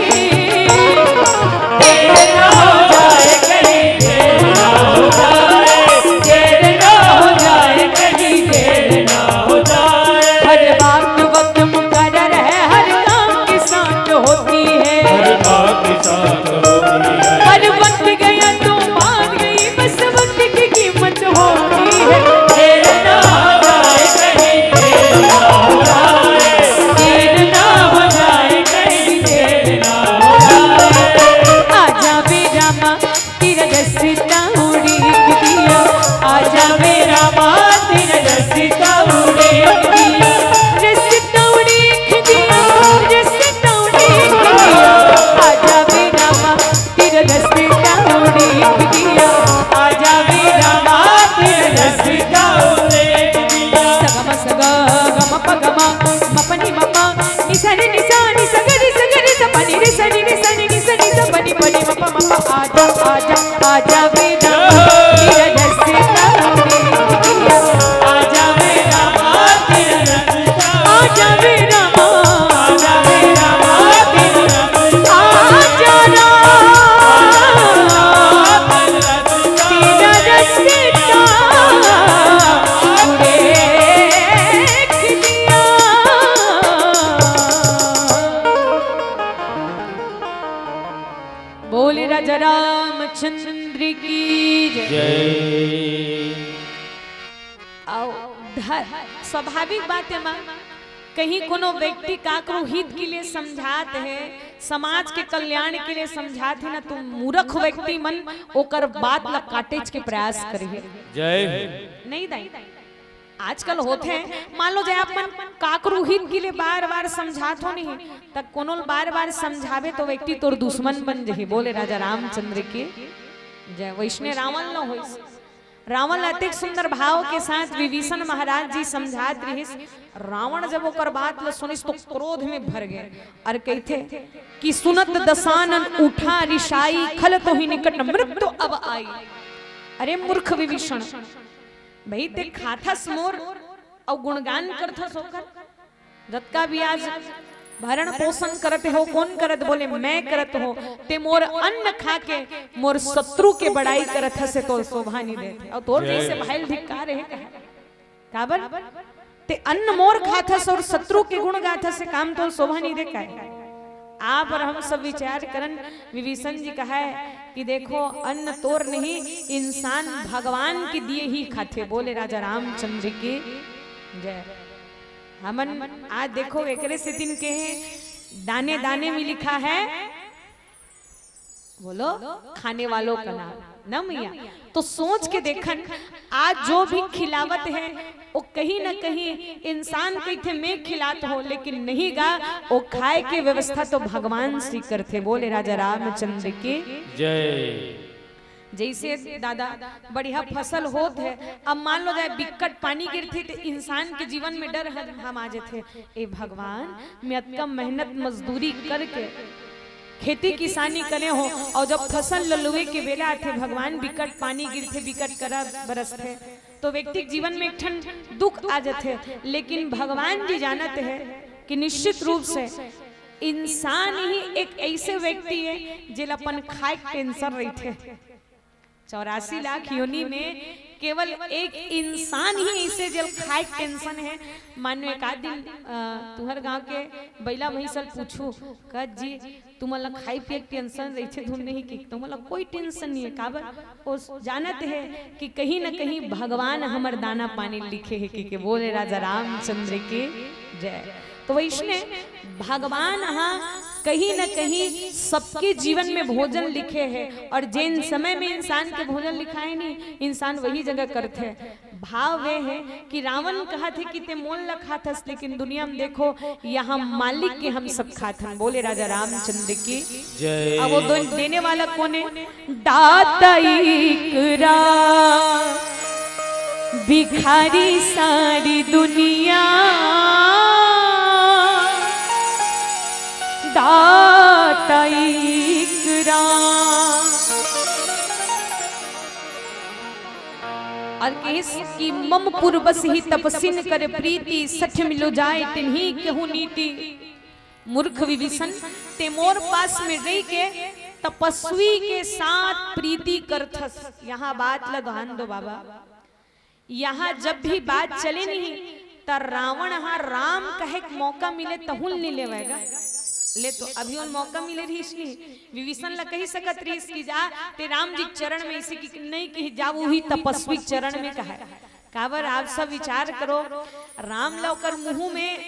देर ना हो जाए, कहीं देर ना हो जाए, देर ना हो जाए, कहीं देर ना हो जाए। हर बात वक्त मुकर्रर है, हर काम के साथ होती है। हर बात के साथ होती है। हर वक्त गया तो मान गई, बस वक्त की कीमत होती है। देर ना हो जाए, कहीं देर ना हो जाए, देर ना हो जाए, कहीं देर ना हो जाए। आजा मेरा माँ तेरा रस्ता उड़ीक दिया, आजा मेरा माँ तेरा रस्ता उड़ीक दिया, रस्ता उड़ीक दिया, रस्ता उड़ीक दिया। आजा मेरा माँ तेरा रस्ता उड़ीक दिया, आजा मेरा माँ तेरा रस्ता उड़ीक दिया। सगम सग गम पगम मपनि मप निसनि निसानि सगरि सगरि सपनि रे सनि रे सनि नि सनि सपनि पनि मप मप। आजा आजा आजा मेरा तेरा रस्ता उड़ीक दिया, आजा मेरा माँ तेरा रस्ता, आजा मेरा आजा मेरा माँ तेरा रस्ता, आजा ना तेरा रस्ता। तेरा रस्ता उड़ीक दिया। बोले राजा रामचंद्र की जय। जय। आओ स्वाभाविक बात है माँ, कहीं कोनो व्यक्ति काकरो हित के लिए समझात है, समाज के कल्याण के लिए समझात है ना, तुम मूर्ख व्यक्ति मन ओकर बात ला काटेज के प्रयास करिए। जय। नहीं दाई आजकल होते हैं, मान लो जाए अपन काकरू हित के लिए बार बार समझात हो नहीं तब कोनो बार बार समझावे तो व्यक्ति तोर दुश्मन बन जही। बोले राजा रामचंद्र की जय। वैष्णव रावण न हो, रावण अतिक सुंदर भाव के साथ विभीषण महाराज जी समझात रहिस। रावण जब ओकर बात ल सुनिस तो क्रोध में भर गए और कहते कि सुनत दसानन उठा रिशाई, खल तो ही निकट मृत्यु अब आई। अरे मूर्ख विभीषण भाई ते खाथस मोर और गुणगान करथस होकर, जतका भी आज भरण पोषण करते हो कौन करत? बोले मैं करत हो। ते मोर अन्न खा के मोर शत्रु के बड़ाई करत हसे तो शोभा नहीं देते। और तोर जैसे भाईल धिक्कार है काबर ते अन्न मोर खाथस और शत्रु के गुण गाथस से काम तो शोभा नहीं दे काहे। आप और हम सब विचार करन, विभीषण जी कहा है कि देखो अन्न तोर नहीं, इंसान भगवान के दिए ही खाते। बोले राजा रामचंद्र की जय। हमन आज देखो एकरे से दिन के दाने दाने में लिखा है, बोलो खाने वालों का नाम न मैया। तो सोच के देखन आज जो भी खिलावत है वो कहीं ना कहीं इंसान कहते मैं खिलात हो, लेकिन नहीं गा वो खाए के व्यवस्था तो भगवान श्री करते। बोले राजा रामचंद्र की जय। जैसे दादा बढ़िया फसल होत है, अब मान लो जाए बिकट पानी गिरती तो इंसान के जीवन में डर हम आ जाते, ए भगवान मैं इतना मेहनत मजदूरी करके खेती किसानी करे हो और जब फसल ललुए के बेला थे भगवान बिकट पानी गिरते बिकट करा बरसते तो व्यक्ति जीवन में एक ठन दुख आ जाते। लेकिन भगवान जी जानते हैं कि निश्चित रूप से इंसान ही एक ऐसे व्यक्ति है जिल अपन खाए टेंशन रही थे। 84 लाख योनि में केवल एक इंसान ही ऐसे जल खाए टेंशन है। मानो एक आध दिन तुहर गांव के बैला भैंसल पूछू कह जी तुम्हारा खाई पिए टेंशन रही थे धुन नहीं की, तुम्हारा कोई टेंशन नहीं है काबर वो जानत है कि कहीं न कहीं भगवान हमार दाना पानी लिखे है कि बोले राजा रामचंद्र के जय। तो वैष्णव भगवान कहीं न कहीं सबके जीवन में भोजन लिखे हैं, और जिन समय में इंसान के भोजन लिखाए नहीं, इंसान वही जगह करते हैं। भाव वे है कि रावण कहा थे कि ते मोल न खाथस, लेकिन दुनिया में देखो यहाँ मालिक के हम सब खाथन। बोले राजा रामचंद्र की जय। अब वो देने वाला कौन है? दाता इकरा भिखारी सारी दुनिया, दाता इकरा। और की मम पूर्वस ही तपसिन कर प्रीति, सठ मिलो जाए तिन्ही केहू नीति। मूर्ख विभीषण ते मोर पास में रह के तपस्वी के साथ प्रीति करथस। यहाँ बात लगान दो बाबा, यहाँ जब भी बात चले नहीं तो रावण हाँ राम कहे मौका मिले तहुल नहीं लेवेगा ले, तो अभी उन मौका मिले रही इसलिए विभीषण ला कही सकत रही इसकी जा ते राम जी चरण में इसी की नहीं कही जा, वही तपस्वी चरण में कहा। काबर आप सब विचार करो, राम लौकर मुंह में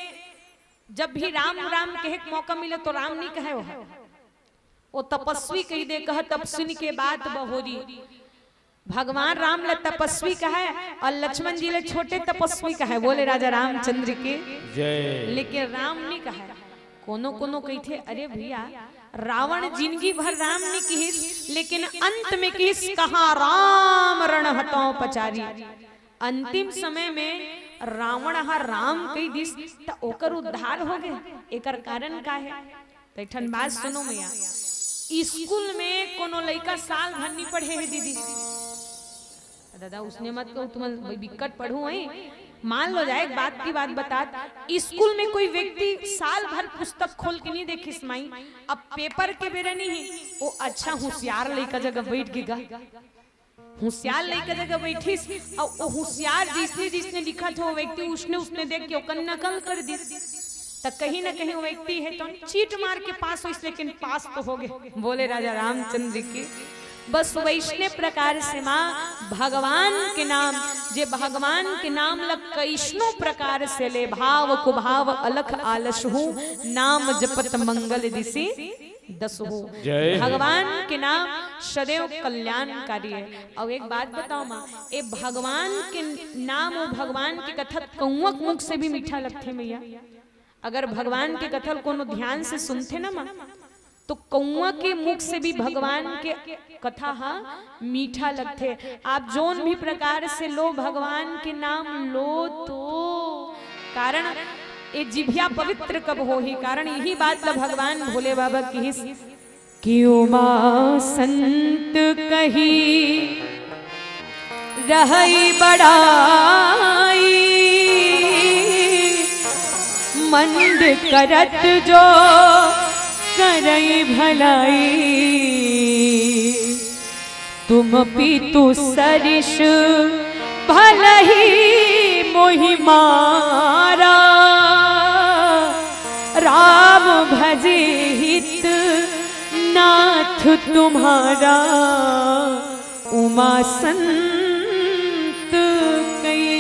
जब भी राम राम कहे मौका मिले तो राम नहीं कहे, वो तपस्वी कही दे कह तब सुन के बात बहोरी। भगवान राम ल तपस्वी कहे और लक्ष्मण जी ले छोटे तपस्वी कहे। बोले राजा रामचंद्र के जय। लेकिन राम नहीं कहे। कोनो कोनो कही थे अरे भैया रावण जिंदगी भर राम ने कहिस, लेकिन अंत में कहिस कहा राम रण हतों पचारी। अंतिम समय में रावण हा राम कही दिस त ओकर उद्धार हो गए। एकर कारण का है? तो ठन बात सुनो मैया, स्कूल में कोनो लड़का साल भर नहीं पढ़े है दीदी, दादा उसने मत कहो तुम विकट पढ़ू वही मान लो जाए बात की बात बता। स्कूल में कोई व्यक्ति साल भर पुस्तक खोल के नहीं देखिस माई, अब पेपर के बेरे नहीं वो अच्छा होशियार लड़का जगह बैठ गया, होशियार लड़का जगह बैठिस और वो होशियार जिसने जिसने लिखा था वो व्यक्ति उसने देख के ओकर नकल कर दी, तो कहीं ना कहीं वो व्यक्ति है तो चीट मार के पास हो, लेकिन पास तो हो गए। बोले राजा रामचंद्र की बस वैष्णव प्रकार से माँ भगवान के नाम जे भगवान के नाम लग कैष्णो प्रकार से ले, भाव कुभाव अलख आलस हूँ, नाम जपत मंगल दिशि दस हो। भगवान के नाम सदैव कल्याणकारी है। और एक बात बताओ माँ, ये भगवान के नाम और भगवान की कथा कौआ मुख से भी मीठा लगते मैया। अगर भगवान के कथा कोनो ध्यान से सुनते ना माँ, तो कौआ के मुख से भी भगवान के कथा हाँ मीठा लगते। आप जोन भी प्रकार से लो भगवान के नाम लो, तो कारण ये जिभिया पवित्र कब हो ही, कारण यही बात ला भगवान भोले बाबा की क्यों मां संत कही रही बड़ाई, मंद करत जो करई भलाई, तुम पीतु सरिष भलही मोहि मारा, राम भजे हित नाथ तुम्हारा, उमा संत कई।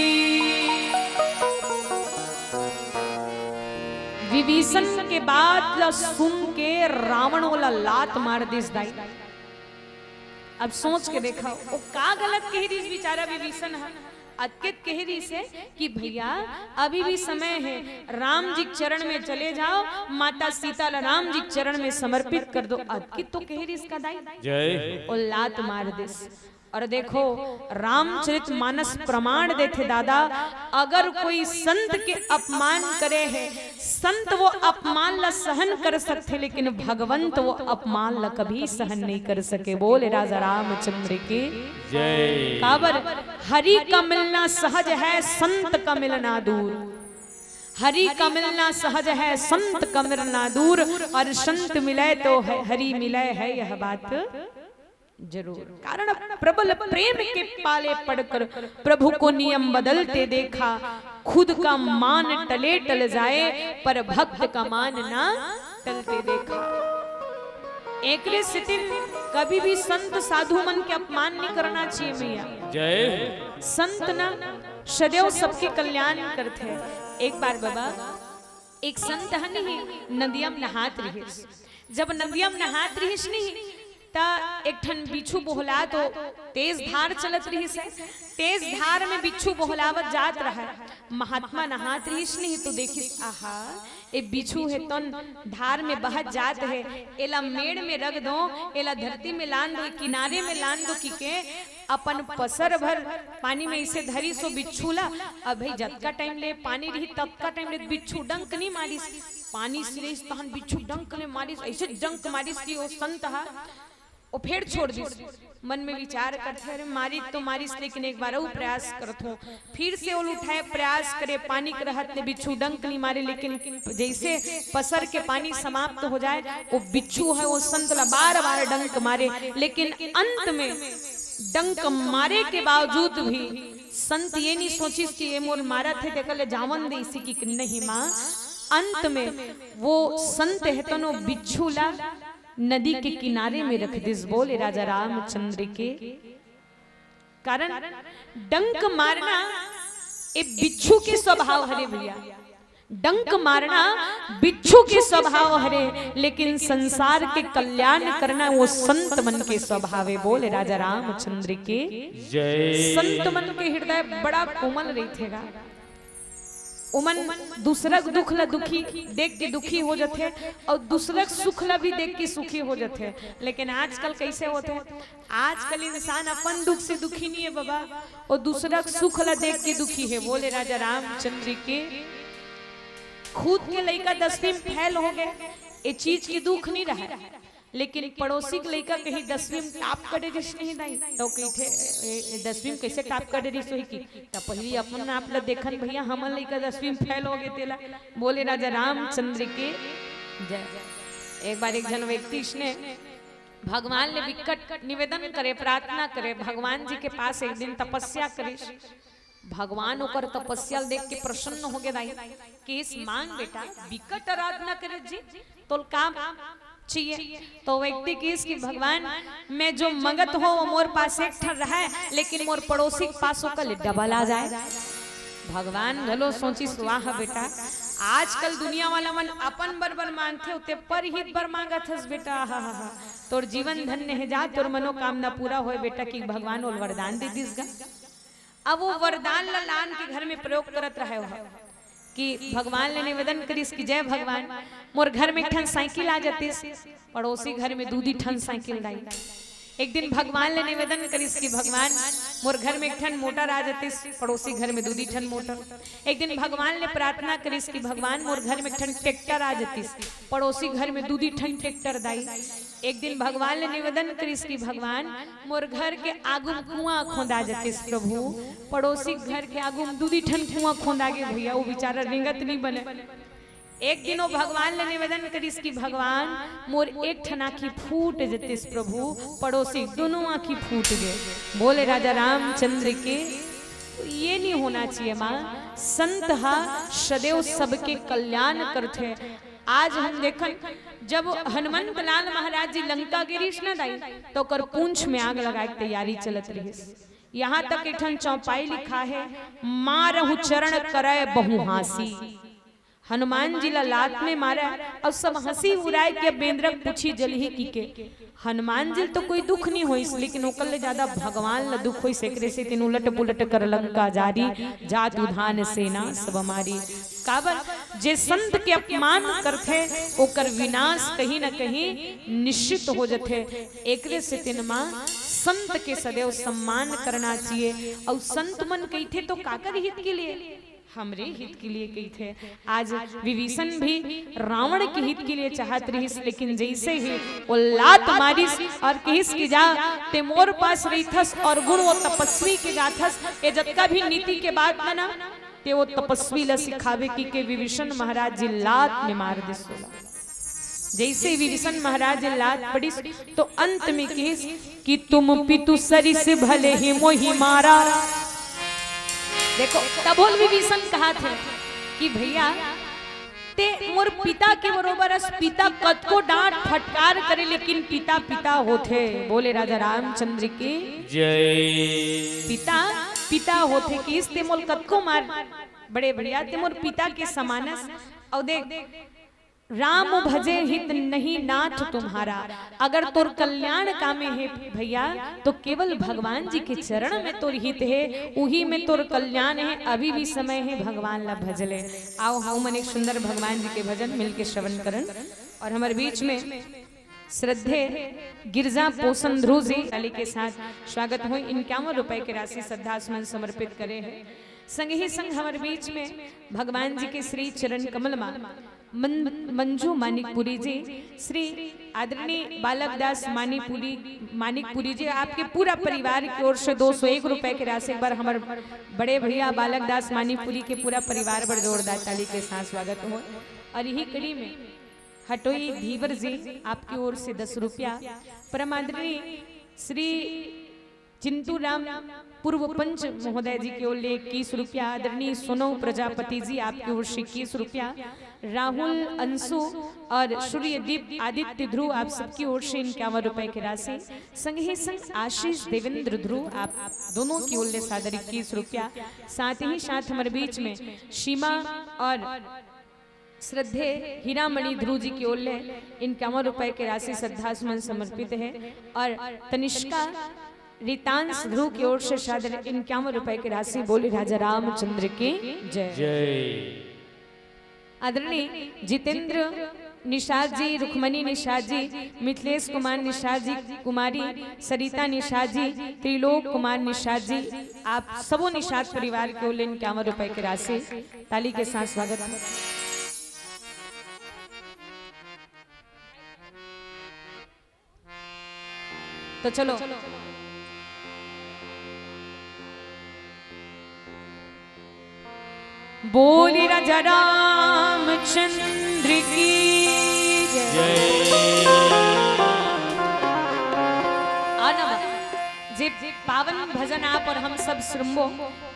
विभीषण के बाद ला सुन के रावण वाला लात मार दिस दाई। अब सोच के देखा वो का गलत कह रही बेचारा विभीषण है, अतकित कह रही से कि भैया अभी भी समय है, राम जी चरण में चले जाओ, माता सीता ला राम जी चरण में समर्पित कर दो। अतकित तो कह रही इसका दाई जय और लात मार दिस। और देखो रामचरित मानस प्रमाण देते दादा, अगर कोई संत के अपमान करे है, संत वो अपमान ला सहन कर सकते, लेकिन भगवंत वो अपमान ला कभी सहन नहीं कर सके। बोले राजा रामचंद्र की जय। काबर हरि का मिलना सहज है, संत का मिलना दूर। हरि का मिलना सहज है, संत का मिलना दूर, और संत मिले तो है हरि मिले है, यह बात जरूर। कारण प्रबल प्रेम के पाले पड़कर प्रभु को नियम बदलते देखा, खुद का मान टले टल जाए, पर भक्त का मान ना टलते देखा। एक स्थिति कभी भी संत साधु मन के अपमान नहीं करना चाहिए मैया। जय। संत ना सदैव सबके कल्याण करते। एक बार बाबा एक संत हनी नदिया में नहात रहे, जब नदिया में नहात रही नहीं ता एक ठन बिच्छू बोहला तो तेज धार चलत रही से, तेज धार में बिच्छू बोहलावत जात रहा। महात्मा नहात रही नहीं तो देखिस आहा ए बिच्छू है तन धार में बहत जात है, एला मेड़ में रख दो, एला धरती में लान दो, किनारे में लान दो कि के अपन पसर भर पानी में इसे धरी सो बिच्छू ला। अब भाई जब का टाइम ले पानी रही तब का टाइम ले बिच्छू डंक नहीं मारिस, पानी से तहन बिच्छू डंक ने मारिस, ऐसे डंक मारिस कि ओ संत हा ओ फिर छोड़ दिस। मन में विचार करते अरे मारी तो मारिस, लेकिन एक बार और प्रयास करत हो, फिर से ओल उठाए प्रयास करे, पानी के रहत ने बिच्छू डंक नहीं मारे, लेकिन जैसे पसर के पानी समाप्त हो जाए वो बिच्छू है वो संत ला बार बार डंक मारे, लेकिन अंत में डंक मारे के बावजूद भी संत ये नहीं सोचिस कि ये मोर मारा थे देखले जावन दे इसी की नहीं माँ। अंत में वो संत है तो बिच्छू ला नदी के किनारे में रख दिस। बोले राजा रामचंद्र के कारण डंक मारना एक बिच्छू के स्वभाव हरे भैया, डंक मारना बिच्छू के स्वभाव हरे, लेकिन संसार के कल्याण करना वो संत मन के स्वभाव है। बोले राजा रामचंद्र के जय। संत मन के हृदय बड़ा कोमल रही थेगा, उमन दूसरा दुख ला दुखी देख के दुखी हो जाते और दूसरा सुख ला भी देख के सुखी हो जाते। लेकिन आजकल कैसे होते हैं, आजकल इंसान अपन दुख से दुखी नहीं है बाबा, और दूसरा सुख ला देख के दुखी है। बोले राजा रामचंद्र के खुद के लड़का 10वीं में फेल हो गए, ये चीज की दुख नहीं रहा, लेकिन पड़ोसी के लड़का कहीं 10वीं में टॉप करे रिस नहीं दाई तो कही 10वीं में कैसे टॉप करे रिस होई की तो पहली अपन आप ला देखन भैया हमन लड़का 10वीं में फेल हो गए तेला। बोले राजा रामचंद्र के जय। एक बार एक जन व्यक्ति ने भगवान ने विकट निवेदन करे, प्रार्थना करे, भगवान जी के पास एक दिन तपस्या करे। भगवान ओकर तपस्या देख के प्रसन्न हो गए दाई कि इस मांग बेटा विकट आराधना करे जी तो काम चाहिए। तो व्यक्ति की इसकी भगवान मैं जो मंगत हो वो मोर पास एक ठर रहा है, लेकिन मोर पड़ोसी के पास होकर डबल आ जाए। भगवान भलो सोची वाह बेटा आजकल दुनिया वाला मन अपन बरबर मांगते होते पर हित बर मांगत हस बेटा। हा हा हा तोर जीवन धन्य है जा, तोर मनोकामना पूरा होए बेटा कि भगवान और वरदान दे दिस गा। अब वो वरदान लान के घर में प्रयोग करत रहे हो कि भगवान ने निवेदन करिस कि जय भगवान मोर घर में एक ठन साइकिल आ जातीस, पड़ोसी घर में दूधी ठन साइकिल लाई। एक दिन भगवान ने निवेदन करिस कि भगवान मोर घर में एक ठन मोटर आ जातीस, पड़ोसी घर में दूधी ठन मोटर। एक दिन भगवान ने प्रार्थना करिस कि भगवान मोर घर में एक ठन ट्रैक्टर आ जातीस, पड़ोसी घर में दूधी ठन ट्रैक्टर दाई। एक दिन भगवान ने निवेदन करिस कि भगवान मोर घर के आगू कुआं खोदा जातीस प्रभु, पड़ोसी घर के आगू दूधी ठन कुआं खोदा गे भैया वो बेचारा रिंगत नहीं बने। एक दिन वो भगवान ने निवेदन करिस कि भगवान मोर एक ठन आँखी फूट जतीस प्रभु, पड़ोसी दोनों आँखी फूट गए। बोले राजा रामचंद्र के तो ये नहीं होना चाहिए माँ, संत हा सदैव सबके कल्याण करते। आज हम देखन जब हनुमंत लाल महाराज जी लंका गिरीश न दाई तो कर पूंछ में आग लगाए तैयारी चलत रही। यहाँ तक एक ठन चौपाई लिखा है मारहु चरण करे बहु हासी। हनुमान जी ला लात में मारा और सब हंसी उड़ाए के बेंद्रक पूछी जलही की के। हनुमान जी तो कोई दुख नहीं होइस, लेकिन ओकर ले ज्यादा भगवान ला दुख होइस। एकरे से तीन उलट पुलट कर लंका जारी, जात उधान सेना सब हमारी। काबर जे संत के अपमान करथे ओकर विनाश कहीं न कहीं निश्चित हो जाते। एकरे से तीन माँ संत के सदैव सम्मान करना चाहिए। और संत मन कही थे तो काकर हित के लिए, हमरे हित के लिए कही थे। आज विभीषण भी रावण के हित के लिए चाहत रही, लेकिन जैसे ही वो लात मारिस और कहिस की जा ते मोर पास रहीथस और गुण वो तपस्वी के जाथस, ये जतका भी नीति के बात बना ते वो तपस्वी ला सिखावे की के विभीषण महाराज जी लात में मार दे सोला। जैसे विभीषण महाराज जी लात पड़ी तो अंत में कहिस कि तुम पितु सरिस भले ही मोहि मारा। देखो तब विभीषण कहा थे कि भैया ते मोर पिता के बरोबर अस पिता कद को डांट फटकार करे, लेकिन पिता पिता होते। बोले राजा रामचंद्र की जय। पिता पिता होते कि इस ते मोल कद को मार बड़े बढ़िया ते मोर पिता के समानस। और देख राम भजे हित नहीं नाथ तुम्हारा, अगर तोर कल्याण कामे है भैया तो केवल भगवान जी के चरण में तोर हित है, उही में तोर कल्याण है। अभी भी समय है, भगवान ला भजले। आओ हम मन एक सुंदर भगवान जी के भजन मिलके श्रवण करन। और हमारे बीच में श्रद्धे गिरजा पोषण ध्रुव जी ताली के साथ स्वागत हो। 51 रुपए की राशि श्रद्धा सुमन समर्पित करे हैं। संग ही संग हमारे बीच में भगवान जी के श्री चरण कमल मंजू मानिकपुरी जी, श्री आदरणीय बालकदास मानिकपुरी जी, आपके पूरा परिवार की ओर से 201 रुपए की राशि। एक बार हमारे बड़े भैया बालकदास मानिकपुरी के पूरा परिवार बड़ जोरदार ताली के साथ स्वागत हो। और यही कड़ी में हटोई धीवर जी आपकी ओर से 10 रुपया, परम आदरणीय श्री चिंटू राम पूर्व पंच महोदय जी की ओर 21 रुपया, आदरणीय सोनू प्रजापति जी आपकी ओर से 21 रुपया, राहुल अंशु और सूर्यदीप आदित्य ध्रुव आप सबकी ओर से 51 रुपए की राशि। संग ही संग आशीष देवेंद्र ध्रुव आप दोनों की ओर से 21 रुपया। साथ ही साथ हमारे बीच में सीमा और श्रद्धे हीरामणि ध्रुव जी की ओर 51 रुपए की राशि श्रद्धा सुमन समर्पित है। और तनिष्का रितांश ध्रुव की ओर से 51 रुपए की राशि। बोली राजा रामचंद्र की जय जय। आदरणीय जितेंद्र निषाद जी, रुक्मणी निषाद जी, मिथिलेश कुमार निषाद जी, कुमारी सरिता निषाद जी, त्रिलोक कुमार निषाद जी, आप सबों निषाद परिवार के ओर 51 रुपए की राशि। ताली के साथ स्वागत है। तो चलो बोली राजा रामचंद्र की जय। जे पावन भजन आप और हम सब सुनबो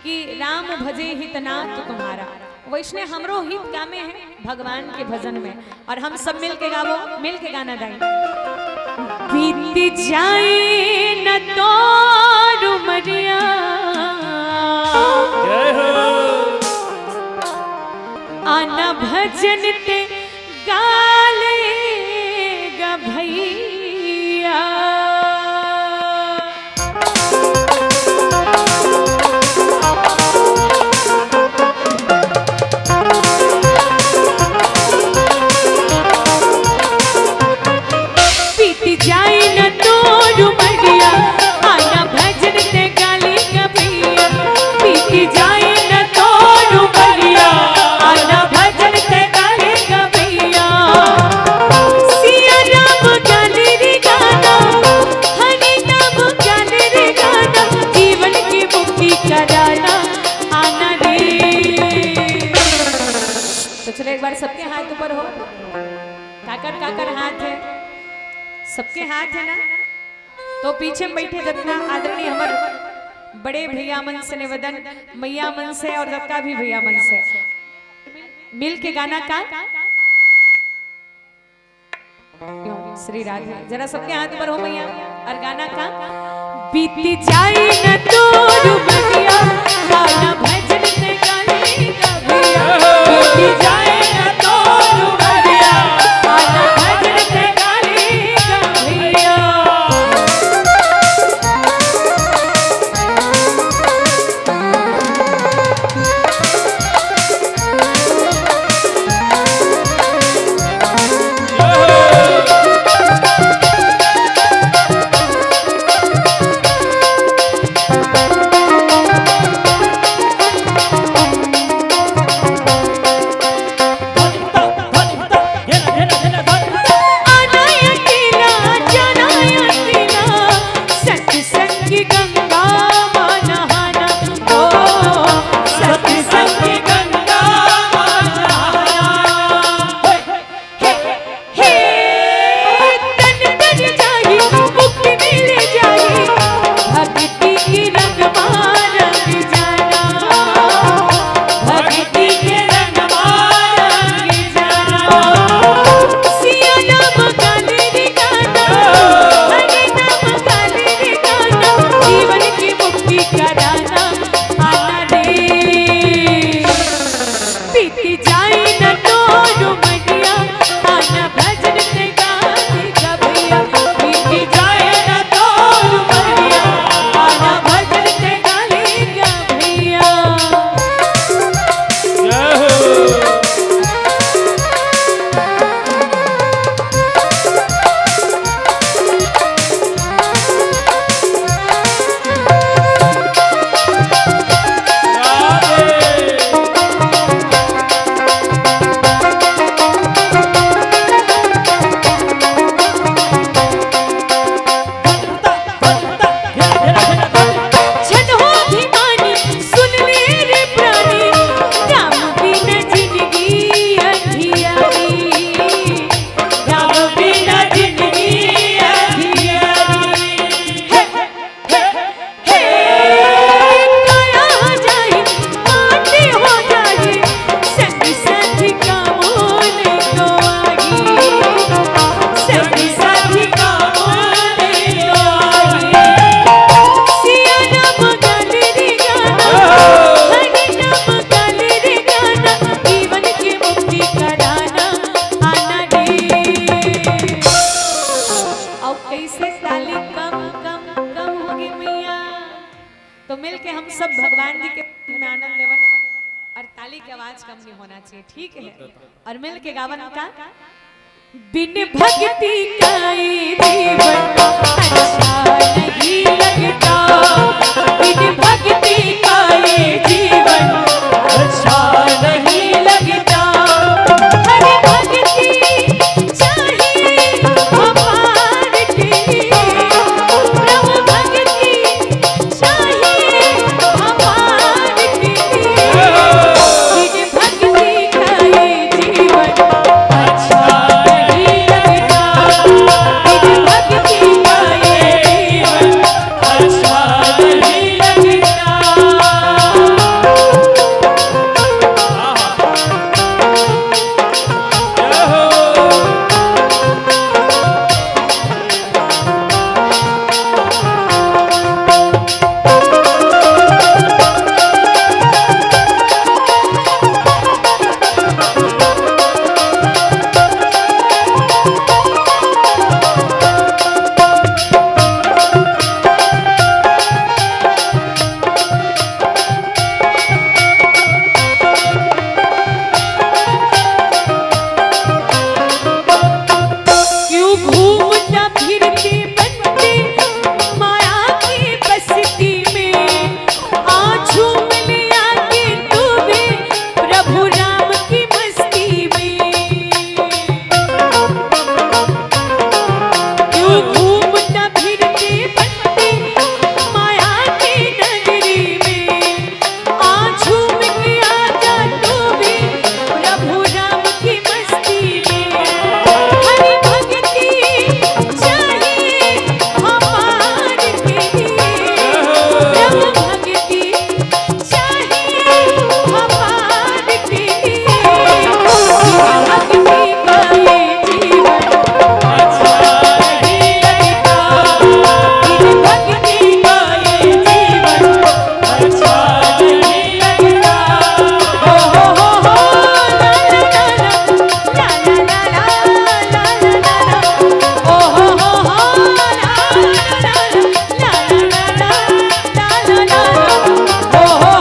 कि राम भजे हित नाथ तुम्हारा, वैष्णव हमरो हित कामे है भगवान के भजन में। और हम सब मिल के गावो, मिल के गाना गाएं। बीत जाए न तो उमरिया, आना भजन ते गालेगा भैया। बीत जाए न तो उमरिया, आना भजन ते गालेगा भैया। बीत जाए न तो उमरिया, आना भजन ते गालेगा भैया। सिया राम गाने रे गाना, हरि नाम गाने रे गाना, जीवन की मुक्ति कराना आना रे। तो चलो एक बार सबके हाथ ऊपर हो। काकर काकर हाथ है, सबके हाथ है ना। तो पीछे बैठे जितना आदरणीय हमारे बड़े भैया मन से निवेदन, मैया मन से और जबका भी भैया मन से मिल के गाना का श्री राधे। जरा सबके हाथ पर हो मैया और गाना का। बीत जाए न तो उमरिया, गाना भजन ते गालेगा भैया। बीत जाए न तो उमरिया, गाना भजन ते गालेगा भैया। भगवान जी के में आनंद लेवन और ताली की आवाज कम नहीं होना चाहिए, ठीक है। और मिल के गावन का बिन भक्ति का ये जीवन अच्छा नहीं लगता, बिन भक्ति का ये जीवन अच्छा नहीं लगता। हरे भक्ति चाहिए अपार की, प्रभु भक्ति चाहिए अपार की, बिन भक्ति का ये जीवन अच्छा नहीं लगता। बिन भक्ति का ये जीवन अच्छा नहीं लगता। क्यों घूमता फिरती बनती माया की बस्ती में, आज झूम लिया कि तू भी प्रभु राम की मस्ती में। क्यों घूमता फिरती बनती माया की नगरी में, आज झूम के आजा तू भी प्रभु राम की मस्ती में। हरि भक्ति चाहिए हमार की, प्रभु भक्ति चाहिए हमार की, भक्ति का ये जीवन अच्छा नहीं लगता। बिन भक्ति का ये जीवन अच्छा नहीं लगता। हो ला ला ला ला ला ला ला ला ला, ओ हो ला ला ला ला ला ला ला ला, ओ हो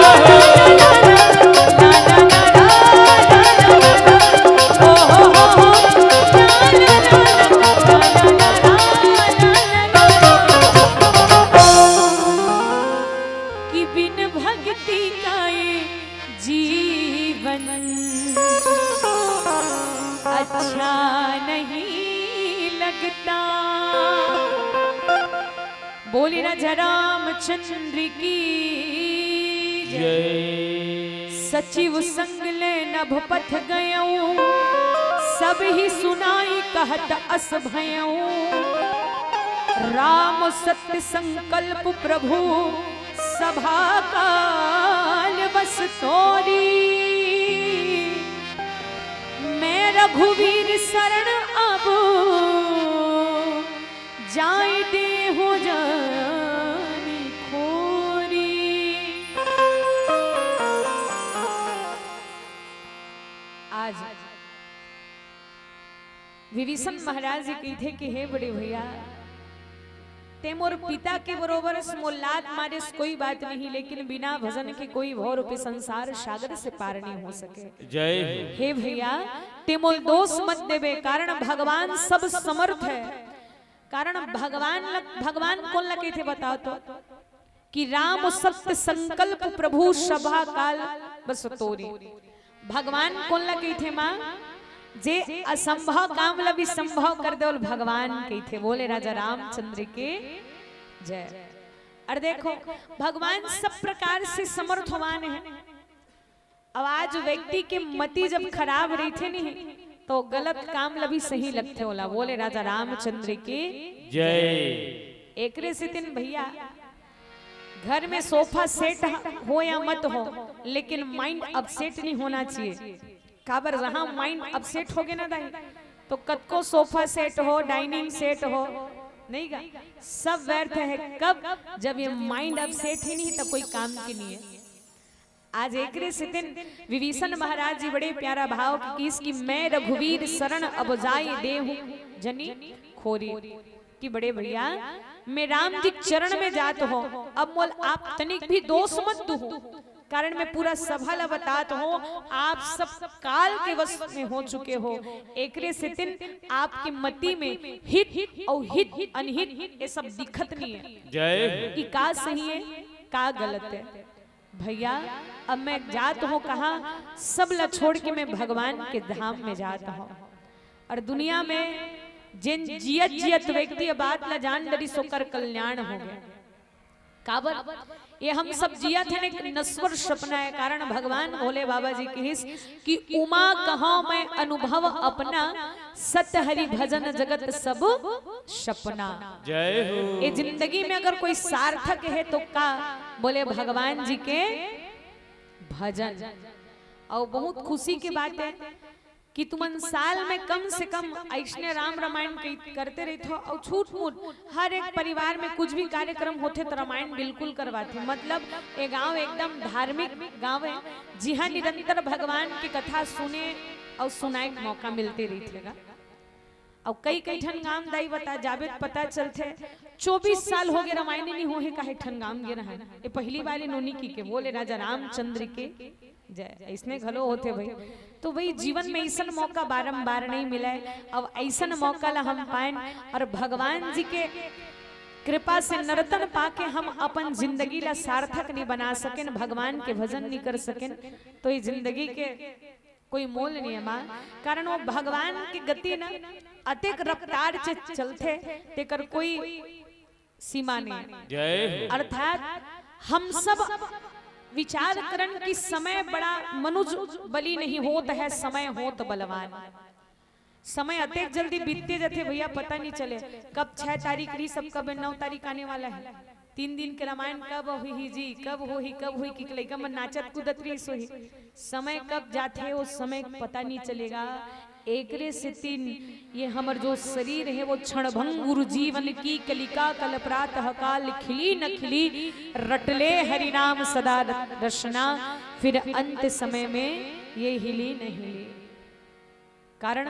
ला ला ला ला ला ला ला, ओ हो कि बिन भक्ति का ये जीवन अच्छा नहीं लगता। बोले राजा रामचंद्र की जय। जय। सचिव संग ले नभ पथ गयऊं, सब ही सुनाई कहत अस भयऊं। राम सत्य संकल्प प्रभु सभा काल बस तोरी, मैं रघुवीर शरण अब जाय दे हो जानी खोरी। आज विभीषण महाराज जी कही थे कि हे बड़े भैया, ते मोर पिता के बरोबर मोलाद मारे कोई बात नहीं, लेकिन बिना भजन के कोई भौर रूपी संसार सागर से पार नहीं हो सके। जय हो। हे भैया ते मोल दोष मत देवे, कारण भगवान सब समर्थ है। कारण भगवान कौन लगे थे बताओ तो, कि राम सत्य संकल्प प्रभु सभा काल बस तोरी। भगवान कौन लगे थे माँ, जे असंभव काम लभी संभव कर दे, भगवान के थे। बोले राजा रामचंद्र के जय। और देखो भगवान सब प्रकार से समर्थवान है। अब आज व्यक्ति के मति जब खराब रही थे नहीं तो गलत काम लभी सही लगते होला। बोले राजा रामचंद्र के जय। एकरे से दिन भैया घर में सोफा सेट हो या मत हो, लेकिन माइंड अपसेट नहीं होना चाहिए। काबर जहां माइंड अपसेट हो गए ना दाई, तो कद को सोफा सेट हो डाइनिंग सेट हो नहीं गा, सब व्यर्थ है। कब जब ये माइंड अपसेट ही नहीं तब कोई काम की नहीं है। आज एक दिन विभीषण महाराज जी बड़े प्यारा भाव की इसकी मैं रघुवीर शरण अब जाई देहूं जनी खोरी। कि बड़े भैया मैं राम जी चरण में जात हो, अब मोल आप तनिक भी दोष मत दू, कारण मैं पूरा सभा ला बतात हूँ, आप सब काल के वश में हो चुके हो, एकरे से दिन आपकी मति में हित और हित अनहित ये सब दिखत नहीं है। जय कि का सही है का गलत है। भैया अब मैं जात हूँ कहाँ, सब ला छोड़ के मैं भगवान के धाम में जाता हूँ। और दुनिया में जिन जियत जियत व्यक्ति बात ला जान डरी सोकर कल्याण हो गया। काबर ये हम सब जिया थे एक नश्वर सपना है, कारण भगवान भोले बाबा जी की हिस कि उमा कहाँ मैं अनुभव अपना, सत हरि भजन जगत सब सपना। जय हो। ये जिंदगी में अगर कोई सार्थक है तो का बोले भगवान जी के भजन। और बहुत खुशी की बात है कि तुमन साल में कम से कम ऐसने राम रामायण करते रहते हो, और छूट मूट हर एक परिवार में कुछ भी कार्यक्रम होते तो रामायण बिल्कुल करवाते। मतलब ये गांव एकदम धार्मिक गांव है, जी हाँ, निरंतर भगवान की कथा सुने और सुनाए का मौका मिलते रहेगा। और कई कई ठन गांव दाई बता जाबे पता चलते 24 साल हो गए रामायण नहीं हो है काहे ठन गांव गे रहा। ये पहली बार नोनी की के बोले राजा रामचंद्र के जय, इसने घलो होते भाई। तो भाई जीवन में ऐसा मौका बारंबार नहीं मिला है, अब ऐसा मौका ला हम पाए और भगवान जी के कृपा से नर्तन पाके हम अपन जिंदगी ला सार्थक नहीं बना सकें, भगवान के भजन नहीं कर सकें, तो ये जिंदगी के कोई मोल नहीं है माँ। कारण वो भगवान की गति ना अतेक रफ्तार से चलते तेकर कोई सीमा नहीं। जय अर्थात हम सब विचार करन कि समय बड़ा मनुज बली नहीं होता है, समय होत बलवान। समय अतेक जल्दी बीतते जाते भैया, पता नहीं चले कब 6 तारीख रही, सब कब 9 तारीख आने वाला है। 3 दिन के रामायण कब हुई जी, कब हुई कि लइका मन नाचत कूदत रही सोही। समय कब जाते वो समय पता नहीं चलेगा। एकरे से 3 ये हमर जो शरीर है वो क्षणभंगुर जीवन की कलिका कल प्रातः काल खिली न खिली, रटले हरि नाम सदा रसना, फिर अंत समय में ये हिली न हिली। कारण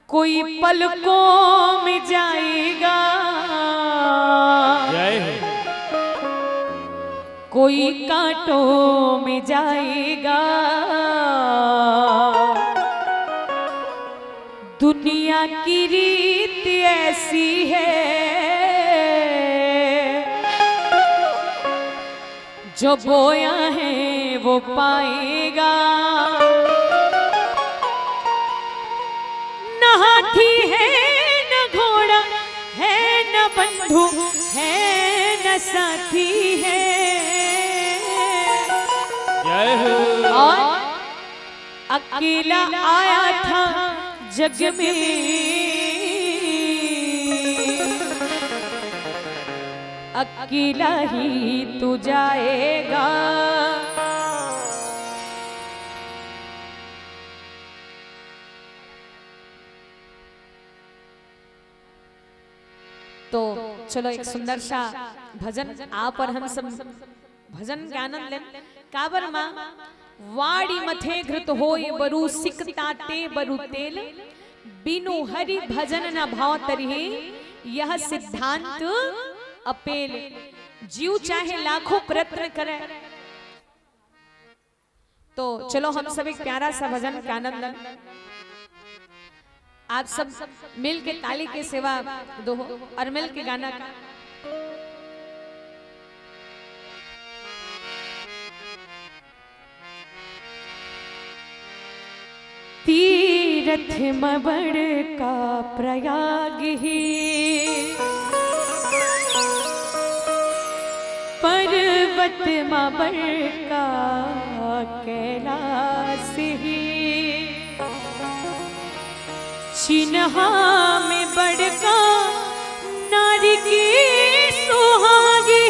कोई पलकों में जाएगा, कोई कांटों में जाएगा, दुनिया की रीत ऐसी है जो बोया है वो पाएगा। न हाथी है न घोड़ा है न बंधु है न साथी है, और अकेला आया था जग में, अकेला ही तू जाएगा। तो चलो एक सुंदर सा भजन आप और हम सब भजन के आनंद लें। काबर माँ वाड़ी मथे घृत होय बरु सिकताते बरु तेल, बिनु हरि भजन न भाव तरही, यह सिद्धांत अपेल। जीव चाहे लाखों प्रयत्न करे, तो चलो हम सब एक प्यारा सा भजन का आनंद लें। आप सब मिल के ताली के सेवा दो और मिल के गाना का। तीरथ मबड़ का प्रयाग ही, पर्वत मबड़ का कैलाश ही, चिन्हा में बड़का नारी की सुहागी,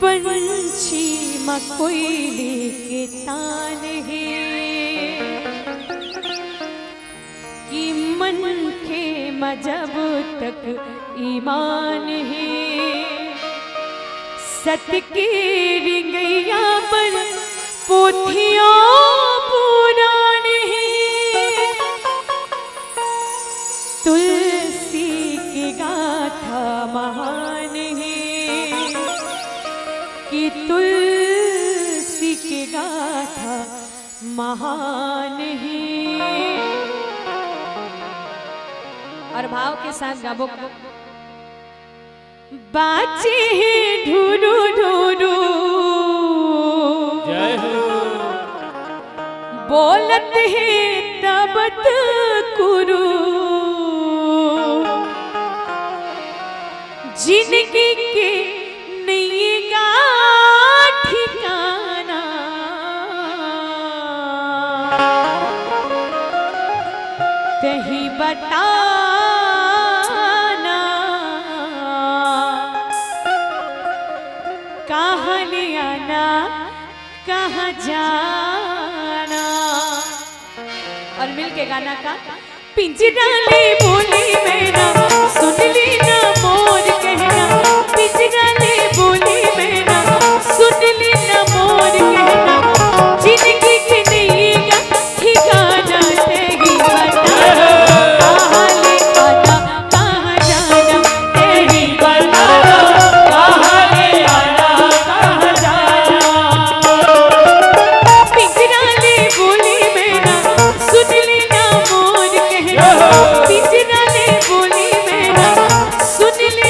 पंछी मकोयली के तान है, कि मन के मजब तक ईमान है, सत की रिंगैया पर पोथियों पुराण है, कि तुलसी के गाथा महान ही। और भाव के साथ गाबो, बाचे ढूरू ढूरू जय हो बोलत है तबत कुरु, जिंदगी के नहीं गा ठिकाना, कहीं बताना कहाँ ले आना कहाँ जाना। और मिल के गाना का, पिंजरा ले बोली मेरा सुन लेना मोर कहना, पिंजरा ले बोली मेरा सुन लेना मोर कहना, जिंदगी के नहीं गा ठिकाना, तेरी बता कहाँ ले आना कहाँ जाना, तेरी बता कहाँ ले आना कहाँ जाना। पिंजरा ले बोली मेरा सुन लेना मोर कहना, पिंजरा ले बोली मेरा सुन ले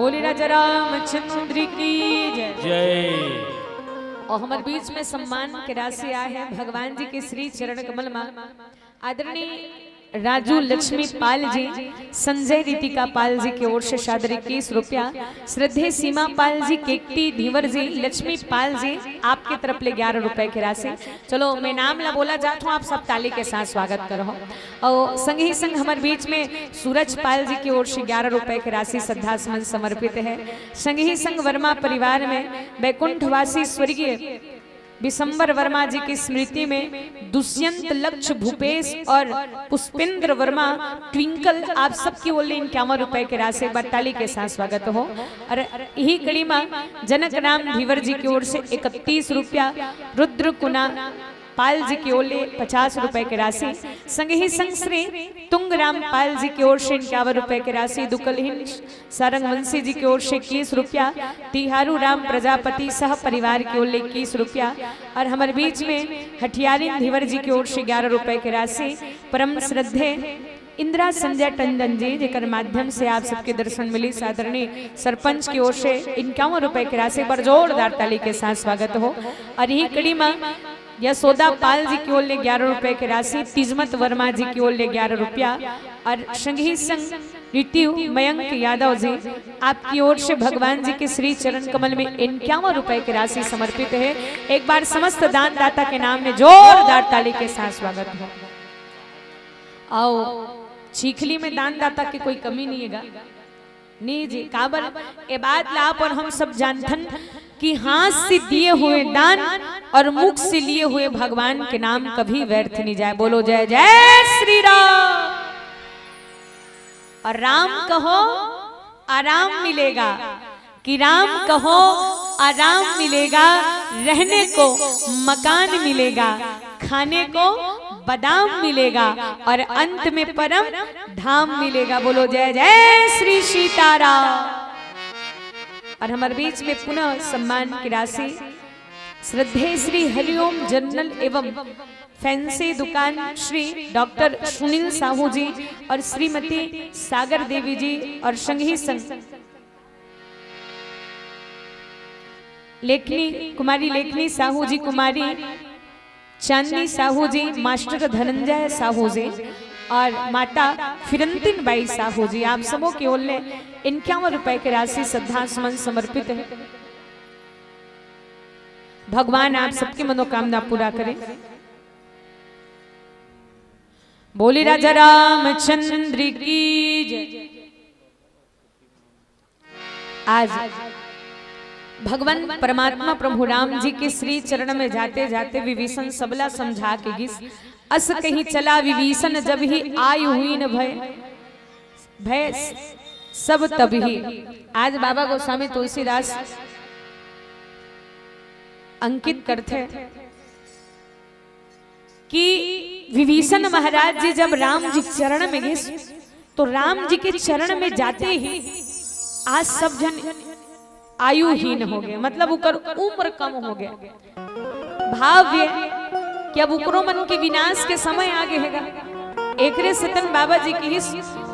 बोले राजा रामचंद्र की जय। जय। और हमारे बीच में सम्मान के राशि आए हैं भगवान जी के श्री चरण कमल में आदरणीय राजू लक्ष्मी पाल जी, संजय रितिका पाल जी की ओर से शादर 21 रुपया, श्रद्धे सीमा पाल जी, केकटी धीवर जी, लक्ष्मी पाल जी आपके तरफ ले 11 रुपए की राशि। चलो मैं नाम ला बोला जाता हूँ, आप सब ताली के साथ स्वागत करो। और संग ही संग हमारे बीच में सूरज पाल जी की ओर से 11 रुपए की राशि श्रद्धासुमन समर्पित है। संग ही संग वर्मा परिवार में बैकुंठवासी स्वर्गीय विशंबर वर्मा जी की स्मृति में दुष्यंत लक्ष्य भूपेश और पुष्पेंद्र वर्मा ट्विंकल आप सबकी ओर 51 रुपए के राशि बटाली के साथ स्वागत हो। और यही कड़ी में जनक राम धीवर जी की ओर से 31 रुपया, रुद्र कुना पाल जी की ओर 50 रुपए की राशि, संग ही संग श्री तुंगराम पाल जी की ओर से 51 रुपए की राशि, दुकलहीन सारंग वंशी जी की ओर से 21 रुपया, तिहारू राम प्रजापति सह परिवार की ओर 21 रुपया, और हमारे बीच में हठियारी धीवर जी की ओर से 11 रुपए की राशि, परम श्रद्धे इंदिरा संजय टंडन जी जेकर माध्यम से आप सबके दर्शन मिली आदरणीय सरपंच की ओर से 51 रुपए की राशि पर जोरदार ताली के साथ स्वागत हो। और यही कड़ी में यशोदा पाल जी की ओर 11 रुपए की राशि, तिजमत वर्मा जी की ओर 11 रुपया, और संगी संग ऋतु मयंक यादव जी आपकी ओर से भगवान जी के श्री चरण कमल में 51 रुपए की राशि समर्पित है। एक बार समस्त दानदाता के नाम में जोरदार ताली के साथ स्वागत हो। आओ चीखली में दानदाता की कोई कमी नहीं है नहीं जी, काबर ए बात ला पर हम सब जानथन कि हाथ से दिए हुए दान और मुख से लिए हुए भगवान के नाम कभी व्यर्थ नहीं जाए। बोलो जय जय श्री राम। और राम कहो आराम मिलेगा, कि राम कहो आराम मिलेगा, रहने को मकान मिलेगा, खाने को बादाम मिलेगा, और अंत में परम धाम मिलेगा। बोलो जय जय श्री सीताराम। और हमारे बीच में पुनः सम्मान की राशि श्रद्धे श्री हरिओम जनरल एवं फैंसी दुकान श्री डॉक्टर सुनील साहू जी और श्रीमती सागर देवी जी, और संगी संग लेखनी कुमारी लेखनी साहू जी, कुमारी चांदनी साहू जी, मास्टर धनंजय साहू जी और माता फिरंतिन बाई साहू जी आप सबों की ओर 51 रुपए की राशि श्रद्धा सुमन समर्पित है। भगवान आप सबकी मनोकामना पूरा करें। बोली राजा रामचंद्र की जय। आज भगवान परमात्मा प्रभु राम जी के श्री चरण में जाते जाते विभीषण सबला समझा के गिस अस कहीं चला विभीषण जब ही आय हुई न भय भय सब तब ही। आज बाबा गोस्वामी तुलसीदास अंकित करते कि विभीषण महाराज जी जब राम जी चरण में गए तो राम जी के चरण में जाते ही आज सब जन आयुहीन हो गए, मतलब उकर उम्र कम हो गया। भाव्य कि अब उकरो मन के विनाश के समय आ गए हैगा। एकरे सतन बाबा जी की हिस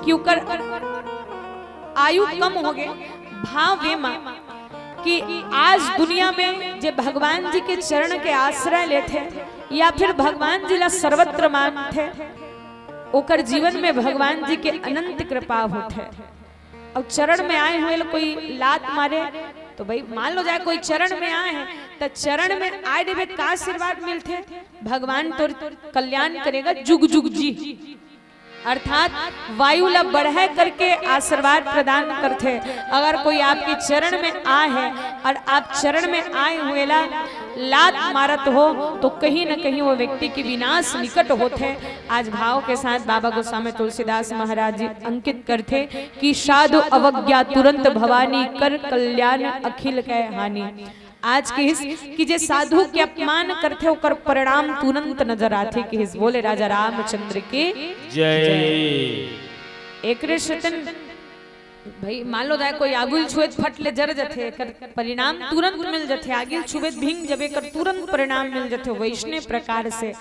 कि उकर आयु कम हो गए। भाव्य मां कि आज दुनिया में जे भगवान जी के चरण के आश्रय लेते या फिर भगवान जी ला सर्वत्र मानते, ओकर जीवन में भगवान जी के अनंत कृपा होते। और चरण में आए हुए कोई लात मारे तो भाई मान लो जाए कोई चरण में आए हैं तो चरण में आए देवे का आशीर्वाद मिलते, भगवान तो कल्याण करेगा जुग जुग जी, अर्थात वायु ला बढ़ा करके आशीर्वाद प्रदान करते। अगर कोई आपके चरण में आए है और आप चरण में आए हुए ला लात मारत हो तो कहीं न कहीं वो व्यक्ति के विनाश निकट होते। आज भाव के साथ बाबा गोस्वामी तुलसीदास महाराज जी अंकित करते कि साधु अवज्ञा तुरंत भवानी कर कल्याण अखिल कै हानि। आज के हिस कि जे साधु के अपमान करते होकर परिणाम तुरंत नजर आते कि हिस। बोले राजा रामचंद्र के जय। एक भाई मान लो जाए कोई आगुल छुएत फट ले जर जथे एकर परिणाम तुरंत मिल जथे, आगिल छुएत भींग जब एकर तुरंत परिणाम मिल जथे। वैष्णव प्रकार से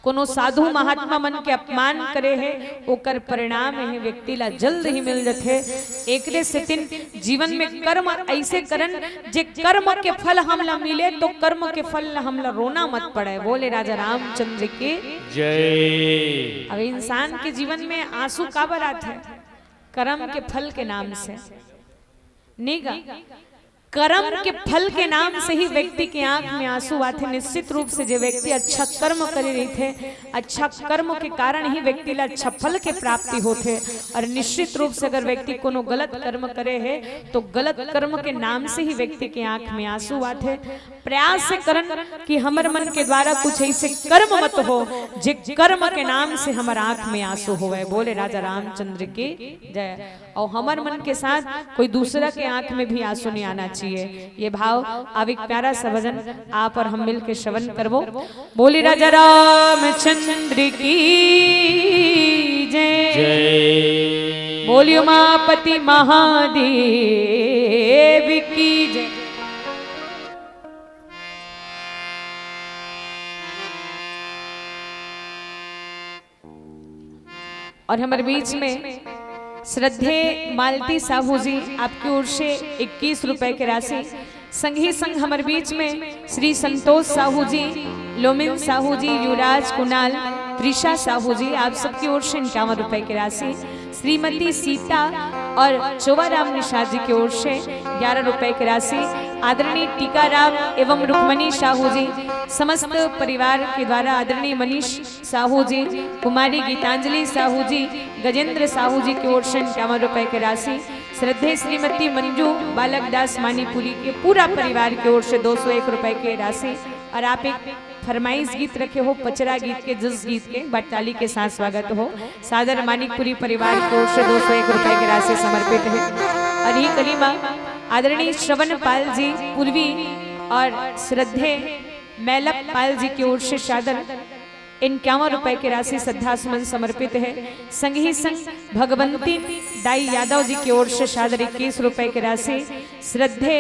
कोनो साधु महात्मा मन के अपमान करे है ओकर परिणाम है व्यक्ति ला जल्द ही मिल जथे। एकरे से तीन जीवन में कर्म ऐसे करन जे कर्म के फल हमला मिले तो कर्म के फल हमला रोना मत पड़े। बोले राजा रामचंद्र की जय। अब इंसान के जीवन में आंसू काबर आते हैं? कर्म के फल के नाम से नहीं, कर्म के फल के नाम से ही व्यक्ति के आंख में आंसू आते। निश्चित रूप से जो व्यक्ति अच्छा कर्म कर रहे थे, अच्छा कर्म के कारण ही व्यक्ति ला अच्छा फल के प्राप्ति होते। और निश्चित रूप से अगर व्यक्ति कोनो गलत कर्म करे है तो गलत कर्म के नाम से ही व्यक्ति के आंख में आंसू आते। प्रयास से करन कि हमर मन के द्वारा कुछ ऐसे कर्म मत हो जे कर्म के नाम से हमार आंख में आंसू होवे। बोले राजा रामचंद्र की जय। और हमर मन के साथ कोई दूसरा के आंख में भी आंसू नहीं आना चाहिए। ये भाव अब एक प्यारा सा भजन आप और हम मिल के श्रवण करबो। बोले राजा रामचंद्र की जय। बोलियो उमापति महादेव की जय। और हमारे बीच में श्रद्धे मालती साहू जी आपकी ओर से 21 रुपए की राशि, संगी संग हमारे बीच में श्री संतोष साहू जी, लोमिन साहू जी, युवराज कुणाल, त्रिशा साहू जी आप सबकी ओर से 51 रुपए की राशि, श्रीमती सीता और चोवाराम निषाद जी की ओर से 11 रुपए की राशि, आदरणीय टीकाराम एवं रुक्मणी साहू जी समस्त परिवार के द्वारा, आदरणीय मनीष साहू जी, कुमारी गीतांजलि साहू जी, गजेंद्र साहू जी की ओर से 51 रुपए की राशि, श्रद्धे श्रीमती मंजू बालक दास मानीपुरी के पूरा परिवार की ओर से 201 रुपए की राशि। और आप एक फरमाइश गीत रखे हो पचरा गीत के, जस गीत के, बटताली के साथ स्वागत हो। सादर मानिकपुरी परिवार की ओर से 201 रुपए की राशि समर्पित है। और ये कलीमा आदरणीय श्रवण पाल जी पूर्वी और श्रद्धे मैलप पाल जी की ओर से सादर 51 रुपए की राशि श्रद्धा सुमन समर्पित है। संग ही संग भगवंती दाई यादव जी की ओर से सादर 21 रुपए की राशि, श्रद्धे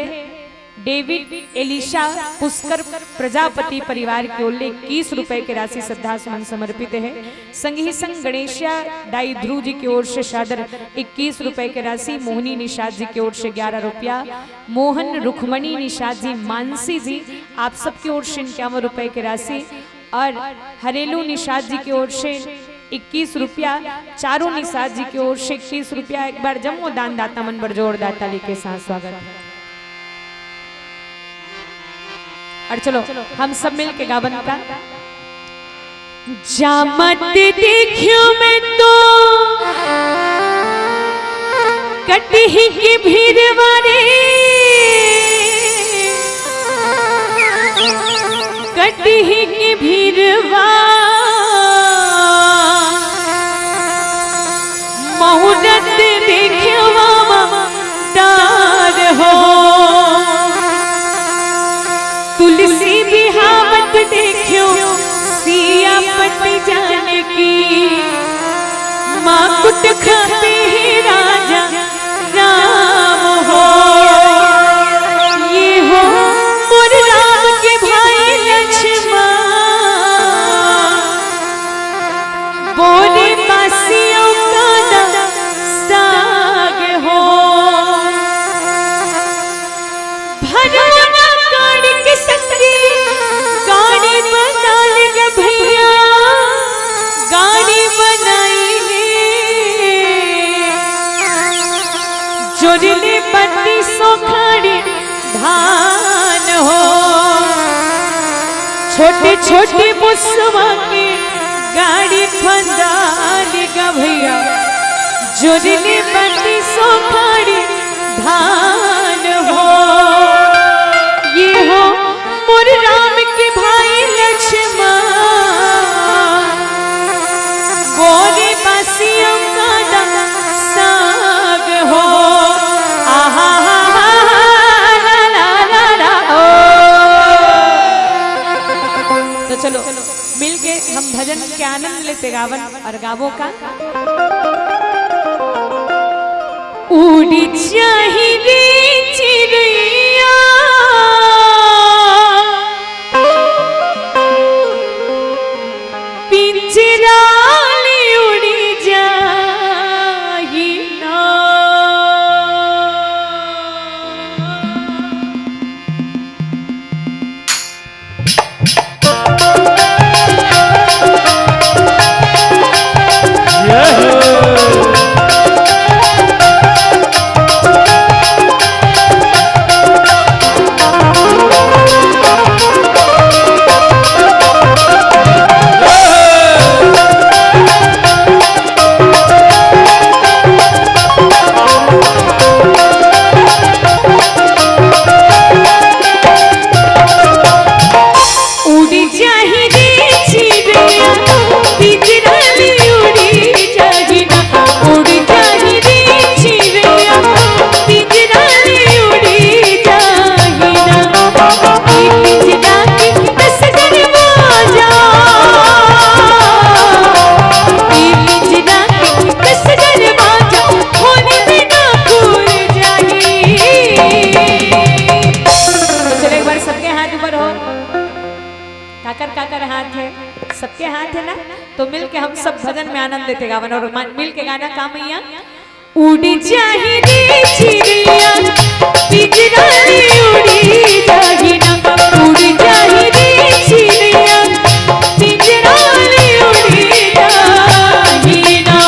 डेविड एलिशा पुष्कर प्रजापति परिवार की ओर 21 रुपए की राशि श्रद्धा सुमन समर्पित है। संग ही संग गणेशिया दाई ध्रुव जी की ओर से सादर 21 रुपए की राशि, मोहनी निषाद जी की ओर से 11 रुपया, मोहन रुक्मणी निषाद जी मानसी जी आप सबकी ओर से 51 रुपए की राशि, और हरेलू निषाद जी की ओर से 21 रुपया, चारों निषाद जी की ओर से 21 रुपया। एक बार जमो दान दाता मन पर जोरदार ताली के साथ स्वागत है। और चलो हम सब मिल के गावन का जामत देखियो मैं तो कटही की भीड़ वाले, कटही की भीड़वा मुहूर्त देखियो डार हो, तुलसी बिहावत देखियो सिया पट जाने की, माँ कुट खाते ही राजा राम हो। ये हो मोर राम के भाई लक्ष्मण, बोले बासियों का साग हो, भरवाना गाड़ी के संगी गाड़ी बना ले भैया, गाड़ी बनाई ले जोड़ले बत्ती सोखाड़ी धान हो, छोटे छोटे मुसवा के गाड़ी फंदा लेगा भैया, जोड़ले बत्ती सोखाड़ी धान हो। ये हो मोर राम के भाई लक्ष्मण, गोरे बासियों का साग हो। आहा ला ला ला ला ओ। तो चलो मिलके हम भजन के आनंद लेते गावन और गावों का। उड़ी चाहिए चिड़िया पिंजरा ले उड़ी जाही ना। काकर हाथ है, सबके हाथ है ना, तो मिल के हम सब भजन में आनंद लेते गावन और मिल के गाना का मैया उड़ी जाही रे चिड़िया पिंजरा ले उड़ी जाही ना। उड़ी जाही रे चिड़िया पिंजरा ले उड़ी जाही ना।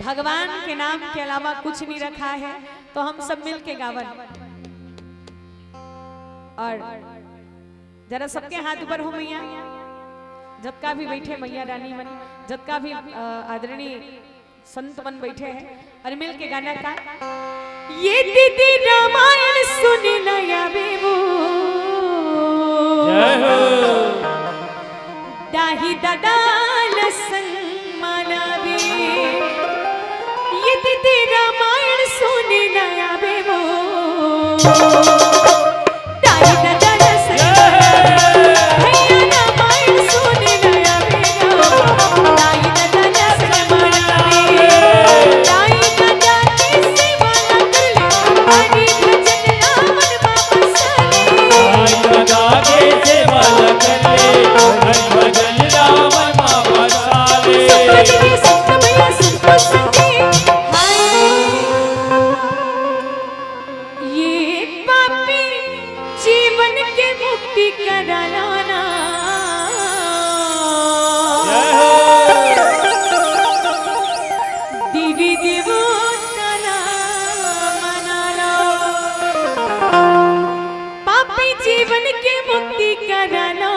भगवान के नाम के अलावा कुछ नहीं रखा है, तो हम सब मिल के गावन और जरा सबके हाथ ऊपर हो मैया, जब का भी बैठे मैया रानी मन, जब का भी आदरणीय संत मन बैठे हैं और मिल के गाना का ये दीदी रामायण सुनी नया बेबू दाही ददाल संग मानावे ये तिथे रामायण सोने नया बेवो दाही ददाल संग भैया रामायण सोने नया बेवो दाही ददाल संग मानावे दाही ददा के सेवा लगले हरि भजन रामन बाबा साले दादा के सेवा लगले हरि भजन रामन बाबा साले सतगुरु संत भैया संतो संगे हाय ये पापी जीवन के मुक्ति कराना ना देवी देवता मनालो पापी जीवन के मुक्ति कराना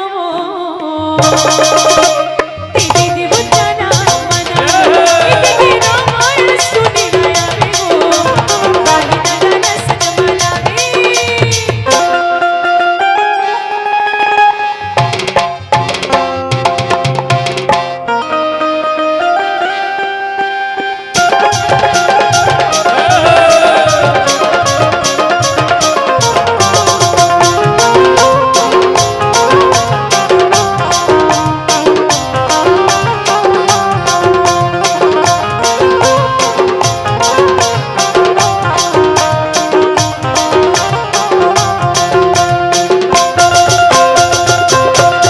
देवी देवता मनालो इतने रामायण सुनी गया बेवो दाही ददा संग मनावे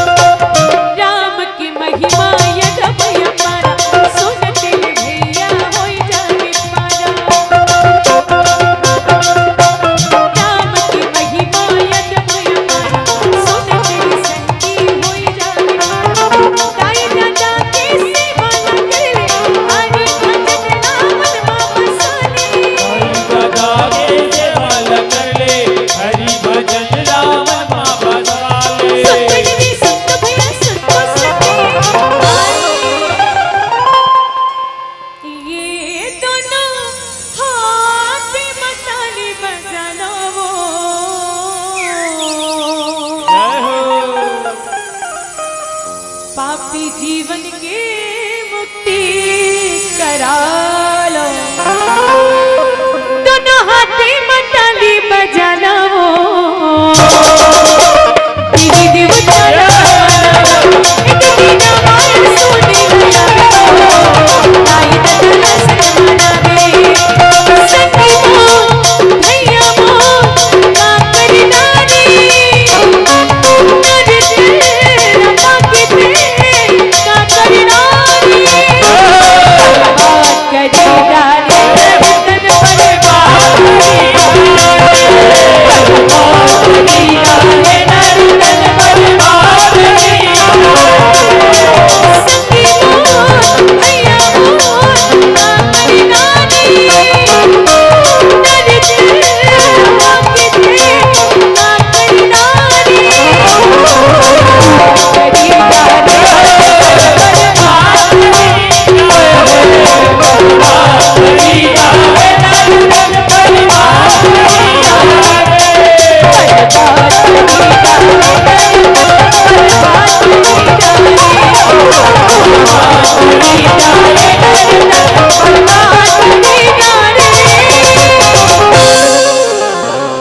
राम की महिमा यज्ञ अपारा सुनते भैया होई जाने पारा राम की महिमा यज्ञ अपारा सुनते संगी होई जाने पारा दाई दादा के सेवा लगले हरि भजन रामन बाबा साले दादा के सेवा लगले हरि भजन रामन बाबा साले सतगुरु संत भैया संतो संगे ये दोनों हाथ मताली बजाना वो पापी जीवन के मुक्ति करा लो दोनों हाथ मताली बजाना वो देवी देवता इतनी रामायण सुनी गया बेवो दाही ददा संग मनावे संगी मो भैया मो ना करनानी कर दे रमा के दे ना करनानी करी डाले वतन बर्बादी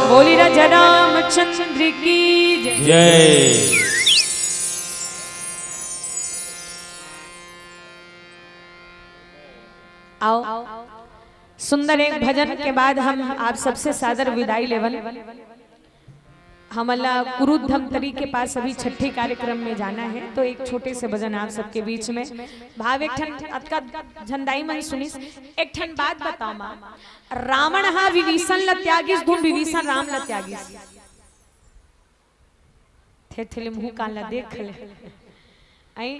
बोली राजा रामचंद्र की जय। जय आओ सुंदर एक भजन के बाद हम आप सबसे सादर विदाई लेवल हमला कुरुधमतरी के पास अभी छठी कार्यक्रम में जाना है तो एक छोटे से भजन आप सबके बीच में भाव एक ठन अतका झंडाई मन सुनिस एक ठन बात बताओ मां रावण हा विभीषण ल त्यागिस धुन विभीषण राम ल त्यागिस थे थे मुंह कान ला देख ले आई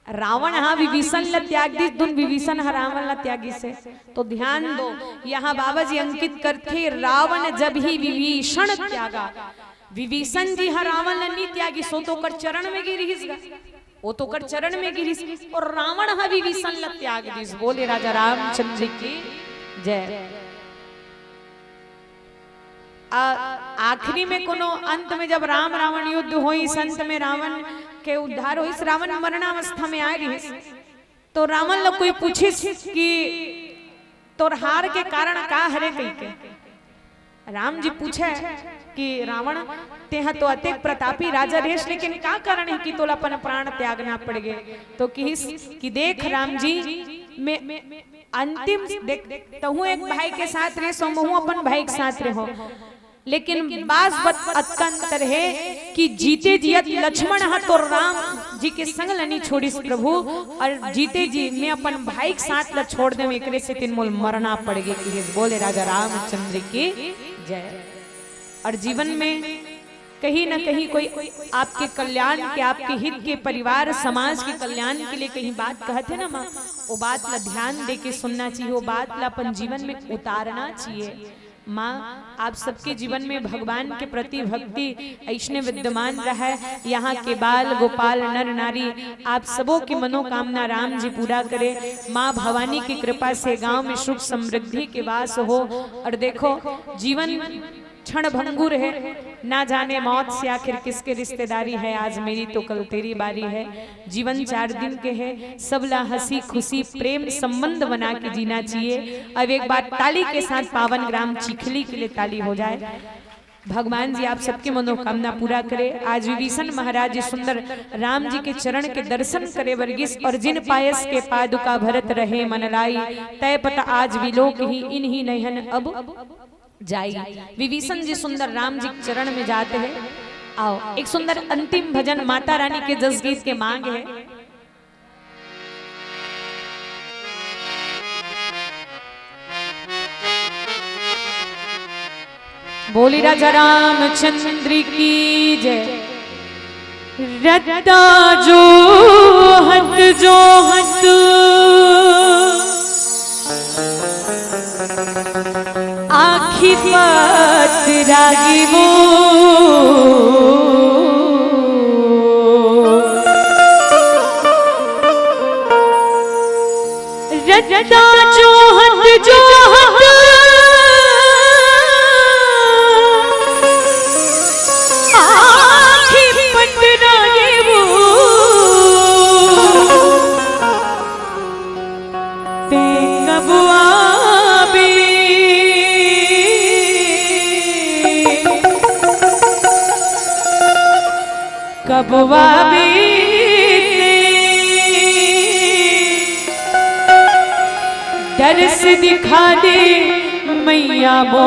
रावण हा विभीषण ल त्यागिस धुन विभीषण हा रावण ल त्यागिस से तो ध्यान दो यहाँ बाबा जी अंकित करते रावण जब ही विभीषण त्यागा विभीषण जी हा रावण ल नहीं त्यागी सो तो कर चरण में गिरिस वो तो कर चरण में गिरिस और रावण हा विभीषण ल त्याग दिस बोले राजा रामचंद्र की जय। आखिरी में कोनो अंत में जब राम रावण युद्ध होई, संत में रावण के उद्धार होई, रावण मरणावस्था में आ रही, तो रावण लोग कोई पूछे कि तोर हार के कारण का हरे कही के राम जी पूछे कि रावण तेहा तो अतेक प्रतापी राजा रेश, लेकिन का कारण है कि तोला अपन प्राण त्यागना पड़ गए। तो कि देख राम जी मैं अंतिम देख तहु एक भाई के साथ रहे सो महू अपन भाई के साथ रहो, लेकिन बास अंतर है कि जीते जियत लक्ष्मण हा तो राम जी के संग लनी छोड़िस प्रभु, और जीते जी मैं अपन भाई के साथ ला छोड़ दे, एकरे से तीन मोल मरना पड़ गए कि बोले राजा रामचंद्र की जय। और जीवन में कहीं ना कहीं कोई आपके कल्याण के, आपके हित के, परिवार समाज के कल्याण के लिए कहीं बात कहते ना माँ, वो बात ला ध्यान दे के सुनना चाहिए, वो बात ला अपन जीवन में उतारना चाहिए। माँ आप सबके जीवन में भगवान के प्रति भक्ति ऐसने विद्यमान रहा है, यहाँ के बाल गोपाल नर नारी आप सबों की मनोकामना राम जी पूरा करे। माँ भवानी की कृपा से गांव में सुख समृद्धि के वास हो। और देखो जीवन क्षण भंगुर है, ना जाने मौत से आखिर किसके रिश्तेदारी है, आज मेरी तो कल तेरी बारी है। जीवन 4 दिन के है, सबला हंसी खुशी प्रेम संबंध बना के जीना चाहिए। अब एक बार ताली के साथ पावन ग्राम चिखली के लिए ताली हो जाए। भगवान जी आप सबके मनोकामना पूरा करे। आज विभीषण महाराज सुंदर राम जी के चरण के दर्शन करे वर्गिस, और जिन पायस के पादुका भरत रहे मन लाई, तय पता आज विलोक ही इन्हीं नयन अब जाई। विभीषण जी सुंदर राम जी चरण में जाते हैं। आओ एक सुंदर अंतिम भजन माता रानी के जस गीत के मांग है। बोली राजा रामचंद्र की जय। रद्दा जो हत आखी पत रागी वो रद्दा जो हत आखी पत रागी वो ते कबुआ कबुआ दर्श दिखा दे मैया मो,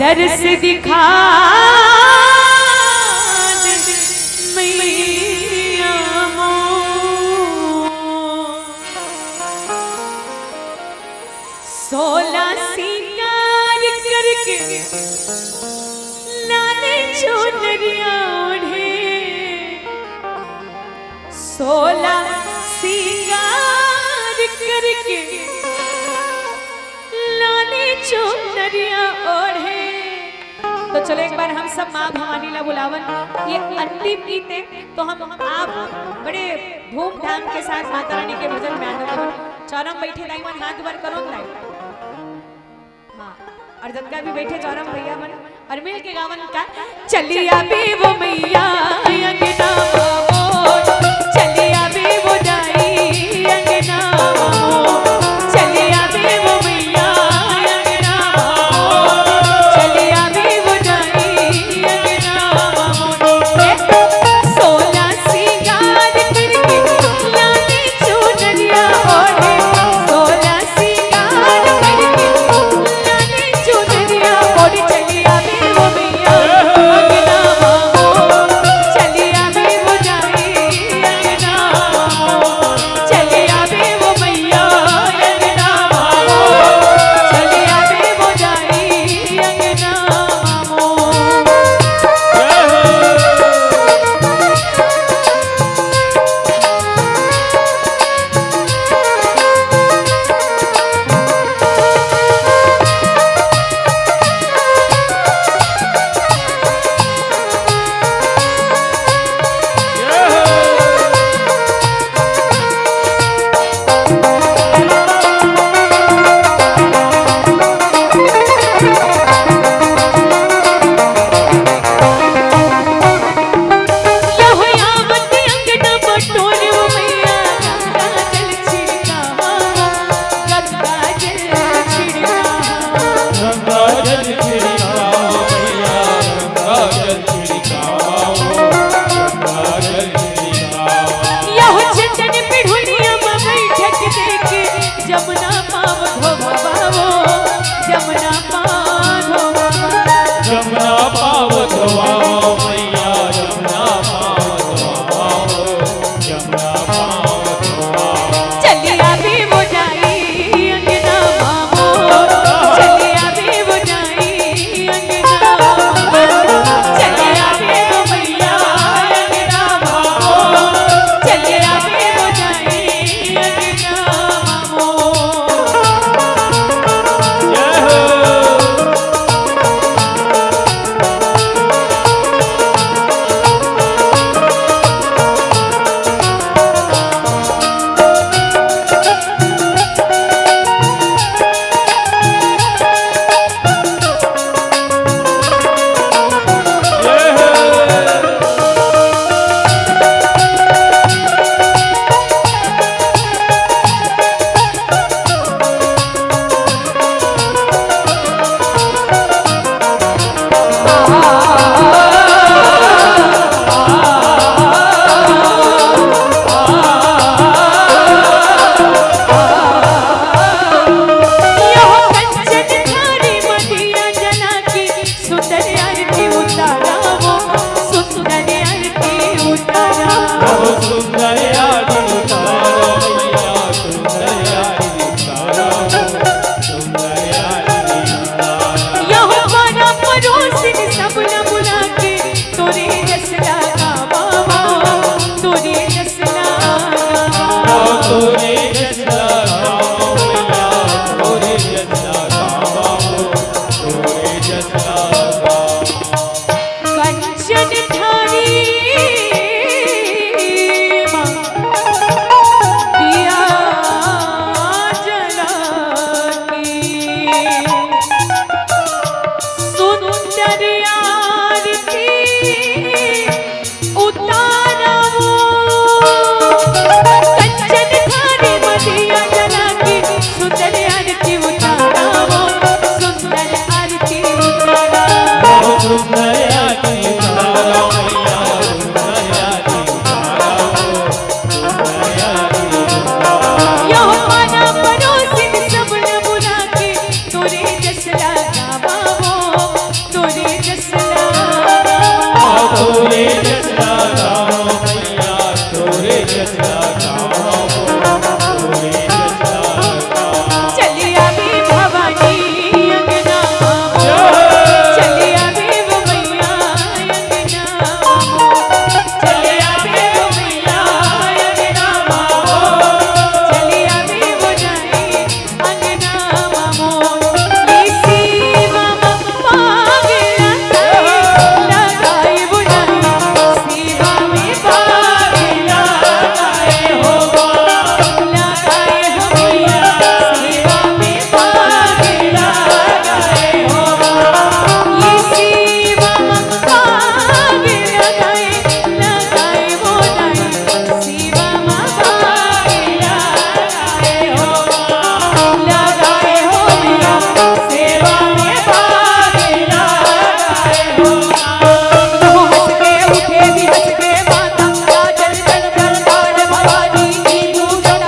दर्श दिखा दे मैया मो। सोला सिंगार करके लाने चुनरिया ओढ़े, सोला सिंगार करके लाने चुनरिया ओढ़े। तो चलो एक बार हम सब माँ भवानी ला बुलावन, ये अंतिम गीत है, तो हम आप बड़े धूमधाम के साथ माता रानी के भजन में आनंद करो। चौरम बैठे दाईमान हाथ बर करो दाई, और जगह भी बैठे चौरम भैया मन, और मिल के गावन का चलिया बे वो मैया अंगना मोर, चलिया बे वो दाई अंगना मोर, चलिया बे वो मैया अंगना मोर, चलिया बे वो दाई अंगना मोर। सोला सिंगार करके लाने चुनरिया ओढ़े, सोला सिंगार करके लाने चुनरिया ओढ़े, चलिया बे वो मैया अंगना मोर, चलिया बे वो यो माना परोसिन सब न बुला के तोरे जसला गावो तोरे जसला तोरे जसला गावो मैया तोरे जसला गावो तोरे जसला चली आवी भवानी अंगना चली आवी वो मैया अंगना चली आवी वो मैया अंगना चली आवी वो जाई अंगना मामो इसी मामा पागला लगाई बुनाई सीवा में पागला लगाए हो लगाए हो मैया सीवा में पागला लगाए हो इसी मामा पागला लगाए वो जाई सीवा में पागला लगाए हो मैया सेवा में पागला लगाए हो हंस के उठे भी हंस के माता काजल जल जल काल भवानी की दूषण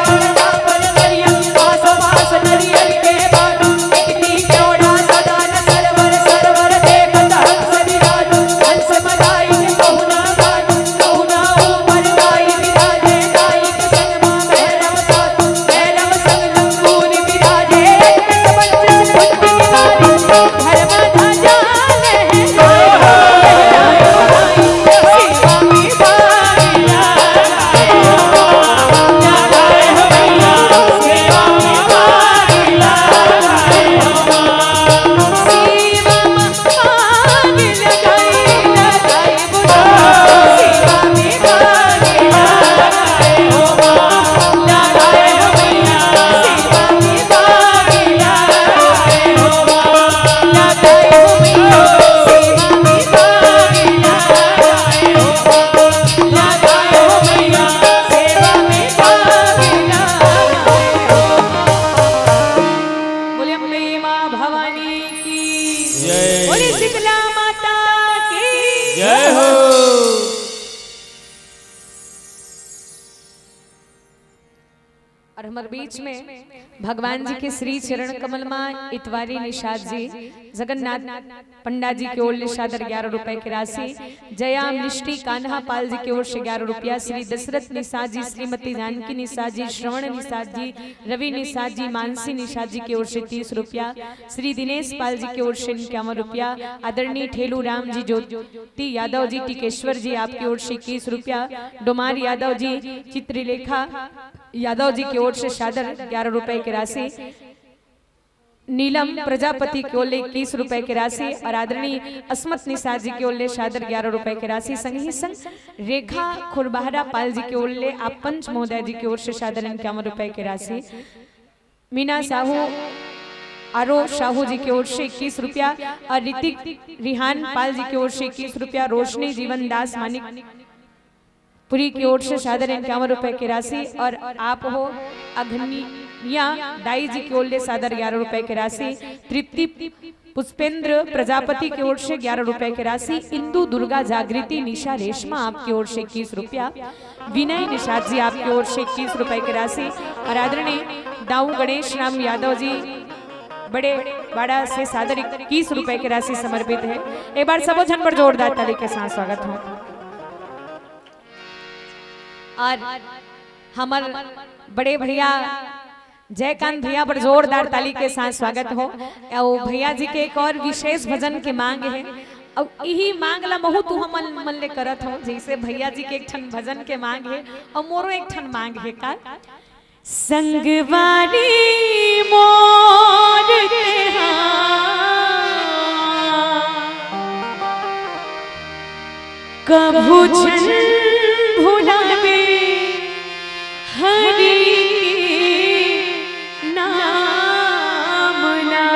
पर करिया पास पास नरियल के बाद इतनी चौड़ा सदा न सरवर सरवर देखत हंस विराज हंस मदाई कहुना साधु कहुना ऊपर गाई विराजे गाई के संग मां भैरव साधु भैरव संग लंगूर विराजे सब बुद्धि नारी धर्म ध्वजा बोले अम्बे माँ भवानी की जय बोले शीतला माता की जय हो और हमारे बीच में भगवान जी के श्री चरण कमल में इतवारी निषाद जी जगन्नाथ पंडा जी की ओर निषाद 11 रुपए की राशि जया मिष्टी कान्हा पाल जी की ओर से 11 रुपया श्री दशरथ निषाद जी श्रीमती जानकी निषाद जी श्रवण निषाद जी रवि निषाद जी मानसी निषाद जी की ओर से 30 रुपया श्री दिनेश पाल जी की ओर से 51 रुपया आदरणीय ठेलू राम जी ज्योति यादव जी टिकेश्वर जी आपकी ओर से 21 रुपया डोमार यादव जी चित्रलेखा यादव जी की ओर से शादर 11 रुपए की राशि नीलम प्रजापति की ओर 21 रुपए की राशि और आदरणीय अस्मत निषाद जी की ओर शादर 11 रुपए की राशि संग ही संग रेखा खुरबहरा पाल जी की ओर आप पंच महोदय जी की ओर से शादर 51 रुपए की राशि मीना साहू आरो शाहू जी की ओर से 21 रुपया और ऋतिक रिहान पाल जी की ओर से 21 रुपया रोशनी जीवन दास मानिक पुरी की ओर से शादर 51 रुपए की राशि और आप हो अघनिया दाई जी की ओर से शादर 11 रुपए की राशि तृप्ति पुष्पेंद्र प्रजापति की ओर से 11 रुपए की राशि इंदु दुर्गा जागृति निशा रेशमा आपकी ओर से 21 रुपया विनय निषाद जी आपकी ओर से 21 रुपए की राशि और आदरणीय दाऊ गणेश राम यादव जी बड़े बाड़ा से शादर 21 रुपए की राशि समर्पित है। एक बार सबो जन पर जोरदार ताली के साथ स्वागत हो। और हमार बड़े भैया जयकांत भैया पर जोरदार ताली के साथ स्वागत हो। भैया जी के एक और विशेष भजन के मांग है और यही मांग ला महू तू हम मन ले करत हो जैसे भैया जी के एक ठन भजन के मांग है और मोरो एक ठन मांग है का संगवारी मोर कभू छन भुलावे हरि नाम ला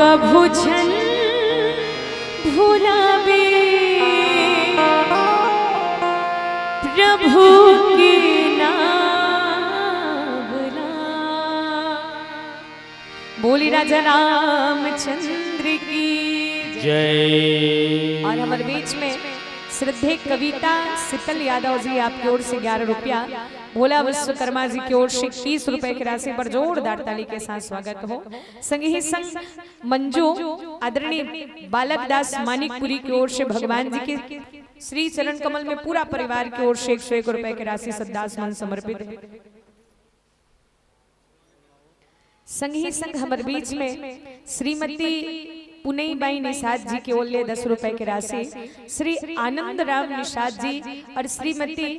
कभू जन भुलावे प्रभु के नाम ला। बोली राजा रामचंद्र की जय। और हमारे बीच में श्रद्धे कविता शीतल यादव जी आपकी ओर से 11 रुपया, भोला विश्वकर्मा जी की ओर से 30 रुपए की राशि पर जोरदार ताली के साथ स्वागत हो। संग ही संग मंजू आदरणीय बालक दास मानिकपुरी की ओर से भगवान जी के श्री चरण कमल में पूरा परिवार की ओर से 101 रुपए की राशि सद्दास मन समर्पित। संग ही संग हमारे बीच में श्रीमती पुनई बाई निषाद जी की ओर 10 रुपए की राशि, श्री आनंद राम निषाद जी और श्रीमती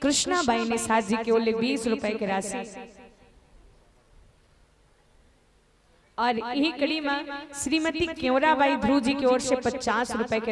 कृष्णा बाई निषाद जी की ओर 20 रुपए की राशि। और यही कड़ी में श्रीमती केवरा बाई ध्रुव जी की ओर से 50 रुपए की राशि।